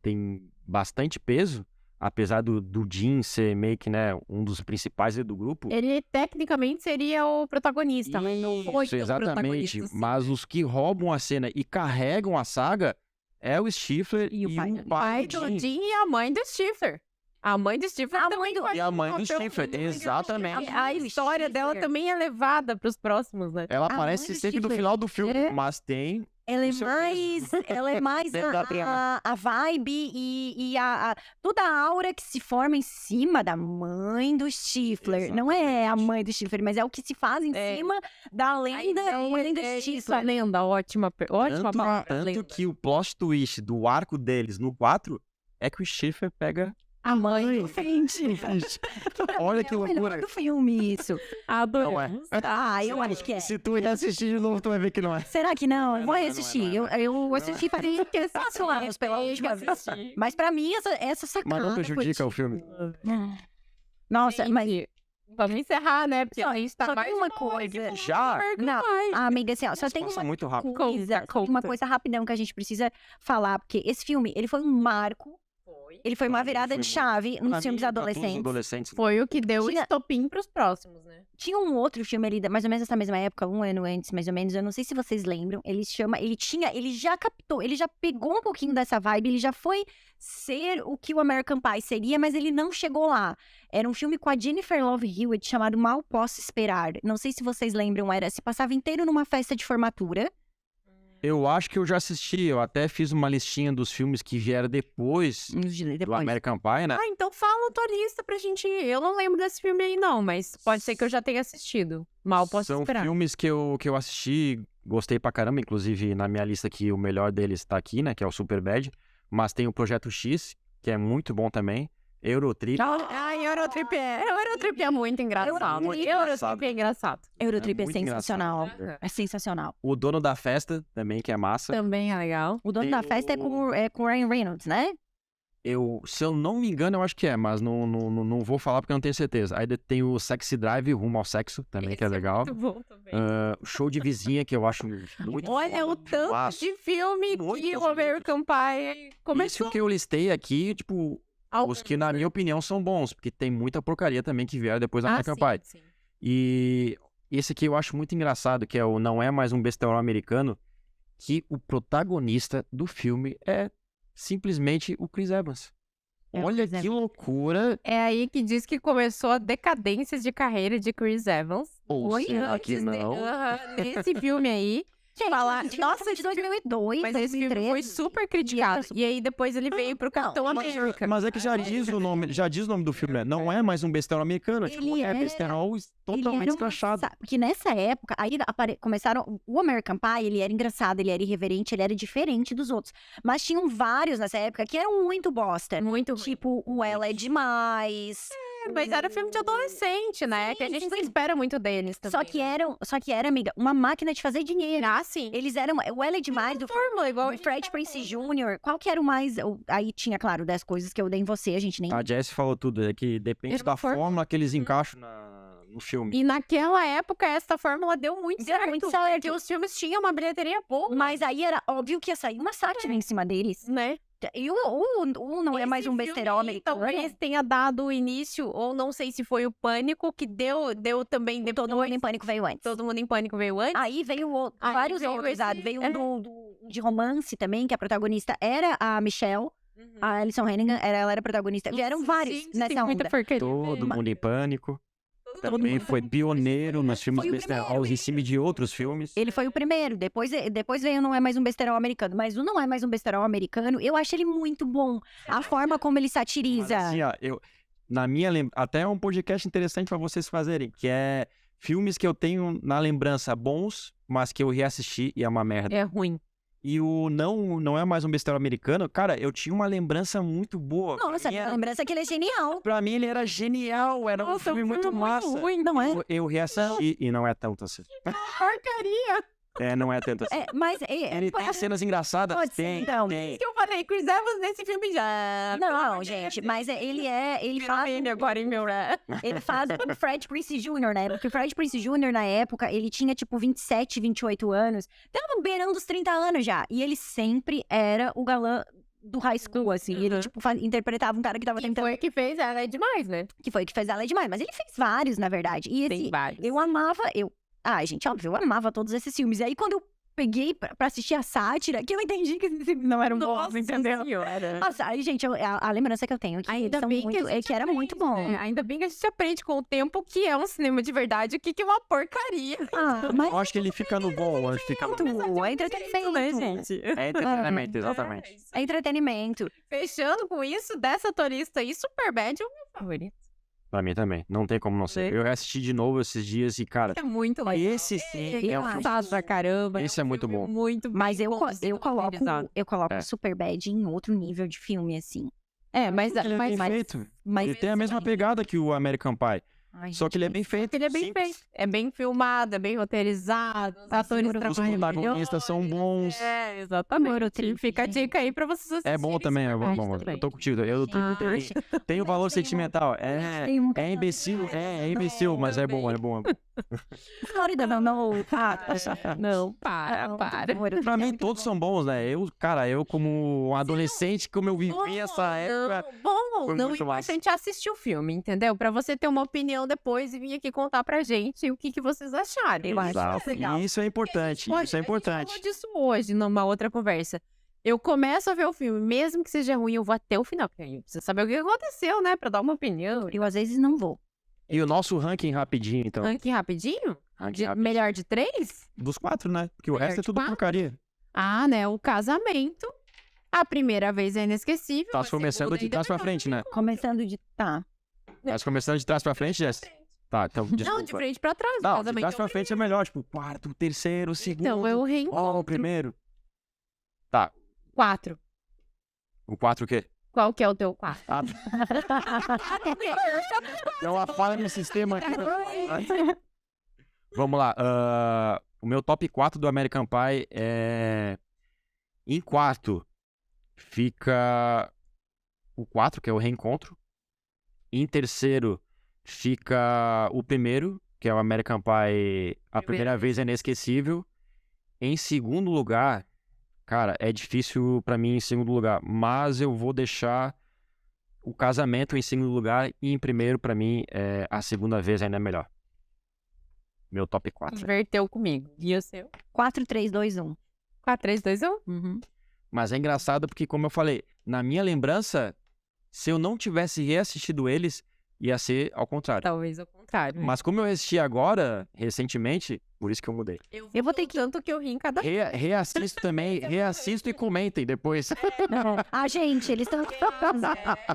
bastante peso, apesar do Jim ser meio que, né, um dos principais do grupo. Ele, tecnicamente, seria o protagonista, mas não foi Isso, o exatamente. protagonista, sim. Mas os que roubam a cena e carregam a saga é o Stifler E o pai o do pai do do Jim. Jim e a mãe do Stifler. A mãe do Stifler também faz E a mãe um do papel Stifler, muito exatamente. legal. A história dela também é levada pros próximos, né? Ela A aparece mãe do sempre no Stifler. final do filme, É. mas tem... Ela é seu mais Dentro da trama. a vibe e toda a aura que se forma em cima da mãe do Stifler. Não é a mãe do Stifler, mas é o que se faz em cima da lenda do Isso, a Stifler. lenda, ótima palavra. Tanto lenda. que o plot twist do arco deles no 4 é que o Stifler pega... A mãe. Gente, Olha que é o melhor loucura. do filme, isso. Não é. Ah, eu acho que é. Se tu ir assistir de novo, tu vai ver que não é. Será que não? Eu vou não é, assistir. não é. Eu assisti para fácil anos pela última vez. Mas pra mim, essa sacada Mas não foi prejudica o filme. Nossa, mas... Gente, vamos encerrar, né? Porque Só- a gente tá só mais tem uma de boa coisa. aqui. Já? Não, amiga, assim, ó, só tem Passa uma muito rápido. coisa, Conta. uma coisa rapidão que a gente precisa falar, porque esse filme, ele foi um marco Ele foi uma Pra mim, virada foi de muito. chave Pra nos filmes mim, pra todos os adolescentes. adolescentes. Foi o que deu o Tinha- estopim pros próximos, né? Tinha um outro filme ali, mais ou menos nessa mesma época, um ano antes, mais ou menos, eu não sei se vocês lembram, ele já captou, ele já pegou um pouquinho dessa vibe, ele já foi ser o que o American Pie seria, mas ele não chegou lá. Era um filme com a Jennifer Love Hewitt chamado Mal Posso Esperar. Não sei se vocês lembram, se passava inteiro numa festa de formatura. Eu acho que eu já assisti, eu até fiz uma listinha dos filmes que vieram depois do Depois. American Pie, né? Ah, então fala a tua lista pra gente ir. Eu não lembro desse filme aí, não, mas pode ser que eu já tenha assistido. Mal posso São esperar. filmes que eu assisti, gostei pra caramba, inclusive na minha lista aqui, o melhor deles tá aqui, né, que é o Superbad, mas tem o Projeto X, que é muito bom também, Eurotrip, Ai, Eurotrip é muito engraçado. Muito engraçado. Eurotrip é engraçado. Eurotrip é muito sensacional. engraçado. É sensacional. O Dono da Festa, também, que é massa. Também é legal. O dono Tem da festa é com o Ryan Reynolds, né? Se eu não me engano, eu acho que é, mas não vou falar porque eu não tenho certeza. Aí tem o Sexy Drive, Rumo ao Sexo, também, que é Esse legal. muito bom também. O Show de Vizinha, que eu acho muito Olha o tanto massa. de filme Muitos, que o American Pie começou. Isso que eu listei aqui, tipo, os que, na minha opinião, são bons, porque tem muita porcaria também que vieram depois da American Pie. Sim. E esse aqui eu acho muito engraçado, que é o Não É Mais Um Besterol Americano, que o protagonista do filme é simplesmente o Chris Evans. É o Olha Chris que loucura! É aí que diz que começou a decadência de carreira de Chris Evans. Ou Foi será antes que não? Nesse filme aí. Falar, Nossa, de 2002, Mas esse filme 2013. foi super criticado. E aí depois ele veio pro Capitão América. Mas é que já diz o nome do filme, né? Não é mais um besterol americano, Ele é era- besterol Ele totalmente era escrachado. Porque nessa época, aí começaram. O American Pie, ele era engraçado, ele era irreverente, ele era diferente dos outros. Mas tinham vários nessa época que eram muito bosta. Muito ruim. Tipo, o Ela é Demais. Mas era filme de adolescente, né? Que a gente não espera muito deles também. Só que era, amiga, uma máquina de fazer dinheiro. Ah, sim. Eles eram. O Ela é Demais, do Fórmula igual. o Fred Prinze Jr. Qual que era o mais. Aí tinha, claro, 10 coisas que eu dei em você, a gente nem. A Jess falou tudo, é que depende Era da uma fórmula. fórmula que eles encaixam no filme. E naquela época, essa fórmula deu muito Deu certo. muito certo. Porque os filmes tinham uma bilheteria boa, Mas aí era óbvio que ia sair uma sátira em cima deles. né? E o não é mais um besterol americano. Talvez tenha dado o início, ou não sei se foi o Pânico, que deu também depois. Todo Mundo em Pânico veio antes. Todo Mundo em Pânico veio antes. Aí veio Aí vários veio outros. esse- Veio é. um de romance também, que a protagonista era a Michelle. A Alison Hannigan, ela era protagonista. Vieram vários nessa muita onda. porcaria. Todo Mundo em Pânico. Também foi pioneiro nos filmes Foi o besterols em cima de outros filmes. Ele foi o primeiro, depois veio Não É Mais Um Besterol Americano. Mas o Não É Mais Um Besterol Americano, eu acho ele muito bom. A forma como ele Mas satiriza. assim, ó, até é um podcast interessante pra vocês fazerem, que é filmes que eu tenho na lembrança bons, mas que eu reassisti e é uma merda. É ruim. E o Não É Mais Um Besterol Americano, cara, eu tinha uma lembrança muito boa. Nossa, a lembrança que ele é genial. Pra mim ele era genial, era um Nossa, filme muito massa. ruim, não é? Eu reassisti e não é tanto assim. Porcaria. Não é tanto assim. Mas Ele tem cenas engraçadas? Pode ser, Tem, então. tem. Que eu falei, Chris Evans nesse filme já. Não, gente, mas ele faz agora em meu. Ele faz o Fred Prinze Jr., né? Porque o Fred Prinze Jr., na época, ele tinha, tipo, 27, 28 anos. Tava beirando os 30 anos já. E ele sempre era o galã do high school, assim. Ele, Uhum. tipo, interpretava um cara que tava Que tentando... foi que fez ela é demais, né? Que foi que fez ela demais. Mas ele fez vários, na verdade. E Tem esse... vários. Eu amava... Ai, gente, óbvio, eu amava todos esses filmes. E aí, quando eu peguei pra assistir a sátira, que eu entendi que esses filmes não eram bons, entendeu? Senhora. Nossa, aí, gente, a lembrança que eu tenho é que, eles são muito, que era muito bom. Ainda bem que a gente aprende com o tempo que é um cinema de verdade, o que é uma porcaria. Ah, mas Eu acho que ele fica no bom, eu acho que fica no bom. é entretenimento, né, gente? É entretenimento, exatamente. É entretenimento. Fechando com isso, dessa turista aí, Superbad é o meu favorito. Pra mim também, não tem como não ser. Eu assisti de novo esses dias e, cara, É muito legal. esse sim é um filme. Engraçado pra caramba. Esse é muito filme bom. Muito Mas bem eu conduzido, coloco É. Superbad em outro nível de filme, assim. mas Ele é bem mas- feito. Mas Ele tem a mesma pegada que o American Pie. Ai, Só que ele é bem feito. ele é bem simples. feito. É bem filmado, é bem roteirizado. Os atores Os Os trabalham protagonistas são bons. É, exatamente. Eurotrip, Fica a gente. dica aí pra vocês assistirem. É bom também, é bom. Superbad também. Eu tô contigo. Tem o valor sentimental. É imbecil, é imbecil, mas é bom, é bom. Flórida, não. Não, para. Pra mim, todos são bons, né? Eu como um adolescente, como eu vivi essa época... Bom, foi não, muito o massa. importante é assistir o filme, entendeu? Pra você ter uma opinião depois e vir aqui contar pra gente o que vocês acharam. Eu acho Exato. legal. E isso é importante, Pode- isso é A gente importante. falou disso hoje, numa outra conversa. Eu começo a ver o filme, mesmo que seja ruim, eu vou até o final, porque aí eu preciso saber o que aconteceu, né? Pra dar uma opinião. Eu, às vezes, não vou. E o nosso ranking rapidinho, então. Ranking rapidinho? Ranking rapidinho. Melhor de 3? Dos 4, né? Porque o Melhor resto é de tudo 4? porcaria. Ah, né? O casamento. A primeira vez é inesquecível. Tá a começando segunda de ainda trás pra melhor. frente, né? Começando de... Tá. Tá começando de trás pra frente, Jess? Tá, então, desculpa. Não, de frente pra trás. o Não, de casamento trás é o pra frente é melhor. Tipo, quarto, terceiro, segundo. Então, eu reencontro. Ó, o primeiro. Tá, 4. o 4 o quê? Qual que é o teu 4? Ah, deu uma falha no sistema aqui. Vamos lá. O meu top 4 do American Pie é... Em quarto fica o 4, que é o Reencontro. Em terceiro fica o primeiro, que é o American Pie A Primeira Vez é Inesquecível. Em segundo lugar, cara, é difícil pra mim em segundo lugar, mas eu vou deixar o Casamento em segundo lugar e em primeiro, pra mim, A Segunda Vez Ainda é Melhor. Meu top 4. Inverteu comigo. E o seu? 4, 3, 2, 1. 4, 3, 2, 1? Uhum. Mas é engraçado porque, como eu falei, na minha lembrança, se eu não tivesse reassistido eles, ia ser ao contrário. Talvez ao contrário. Mas como eu assisti agora, recentemente, por isso que eu mudei. Eu vou ter que... Tanto que eu ri em cada... Reassisto também, reassisto e comentem depois. Ah, gente, eles estão...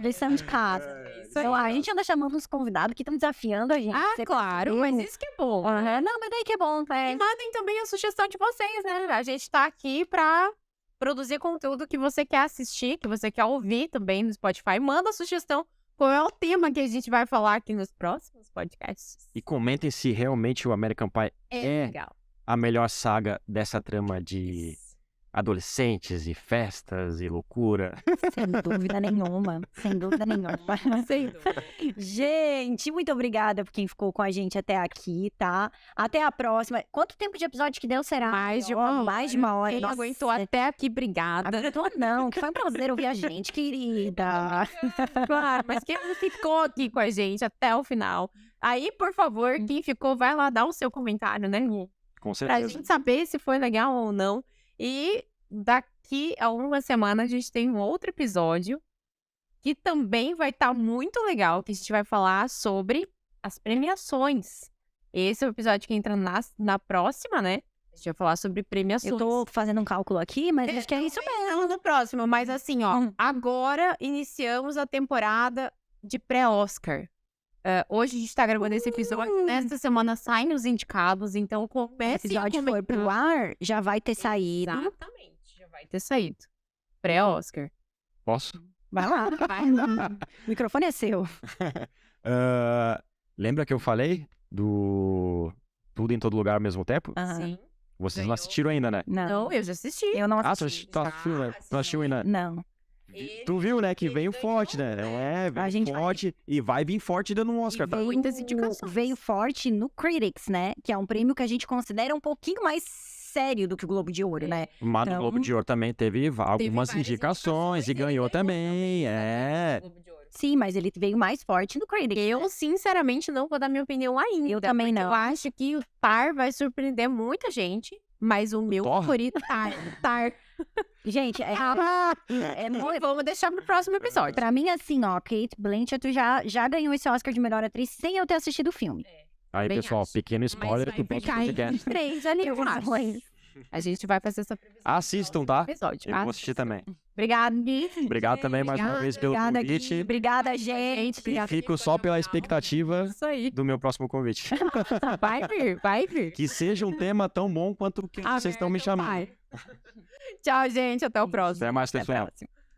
Eles são de casa. Isso aí. Então, a gente anda chamando os convidados que estão desafiando a gente. Ah, Você- claro, mas isso que é bom. Aham, não, mas daí que é bom, E é. mandem também a sugestão de vocês, né? A gente tá aqui pra produzir conteúdo que você quer assistir, que você quer ouvir também no Spotify. Manda a sugestão. Qual é o tema que a gente vai falar aqui nos próximos podcasts? E comentem se realmente o American Pie é legal. a melhor saga dessa trama de adolescentes e festas e loucura. Sem dúvida nenhuma. Sem dúvida nenhuma. Sem dúvida. Gente, muito obrigada por quem ficou com a gente até aqui, tá? Até a próxima. Quanto tempo de episódio que deu será? Mais de uma hora. Mais de uma hora. Quem Nossa. aguentou até aqui, obrigada. Aguentou não, que foi um prazer ouvir a gente, querida. Claro, mas quem ficou aqui com a gente até o final, aí, por favor, quem ficou, vai lá dar o seu comentário, né, Lu? Com Pra certeza. gente saber se foi legal ou não. E daqui a uma semana a gente tem um outro episódio que também vai estar muito legal, que a gente vai falar sobre as premiações. Esse é o episódio que entra na próxima, né? A gente vai falar sobre premiações. Eu tô fazendo um cálculo aqui, mas acho que é isso mesmo. Não no próximo, mas assim, ó, agora iniciamos a temporada de pré-Oscar. Hoje a gente tá gravando esse episódio, nesta semana saem os indicados, então Se o comece episódio for pro ar, já vai ter saído. Exatamente, já vai ter saído. Pré-Oscar. Posso? Vai lá. Vai lá. O microfone é seu. Lembra que eu falei do Tudo em Todo Lugar ao Mesmo Tempo? Aham. Sim. Vocês Ganhou. não assistiram ainda, né? Não, Não, eu já assisti. eu não Ah, assisti. tu assistiu, né? Tu assistiu ainda? Não. Tu viu, né? Que veio forte, né? Veio A gente forte e vai vir forte dando um Oscar, tá? Muitas indicações. Veio forte no Critics, né? Que é um prêmio que a gente considera um pouquinho mais sério do que o Globo de Ouro, né? Mas no Então- Globo de Ouro também teve algumas várias indicações e ganhou também, Sim, mas ele veio mais forte no Critics. Eu, sinceramente, não vou dar minha opinião ainda. Eu também porque não. Eu acho que o Tar vai surpreender muita gente, mas o meu Thor? favorito Tar. Gente, é muito... Vamos deixar pro próximo episódio. Pra mim, assim, ó, Kate Blanchett já ganhou esse Oscar de melhor atriz sem eu ter assistido o filme. Aí, Também pessoal, acho. pequeno Mas spoiler vai do próximo ficar entre podcast. os 3 ali, eu acho. A gente vai fazer essa previsão. Assistam, tá? Episódio. Eu vou assistir também. Obrigada, Gui. Obrigado também mais uma Obrigada, vez pelo Obrigada, convite. Gui. Obrigada, gente. E Obrigada, fico Gui, só foi pela legal. expectativa Isso aí. do meu próximo convite. Vai vir, vai vir. Que seja um tema tão bom quanto o que vocês estão me chamando. Vai. Tchau, gente. Até o próximo. Até mais, Até a pessoal. próxima.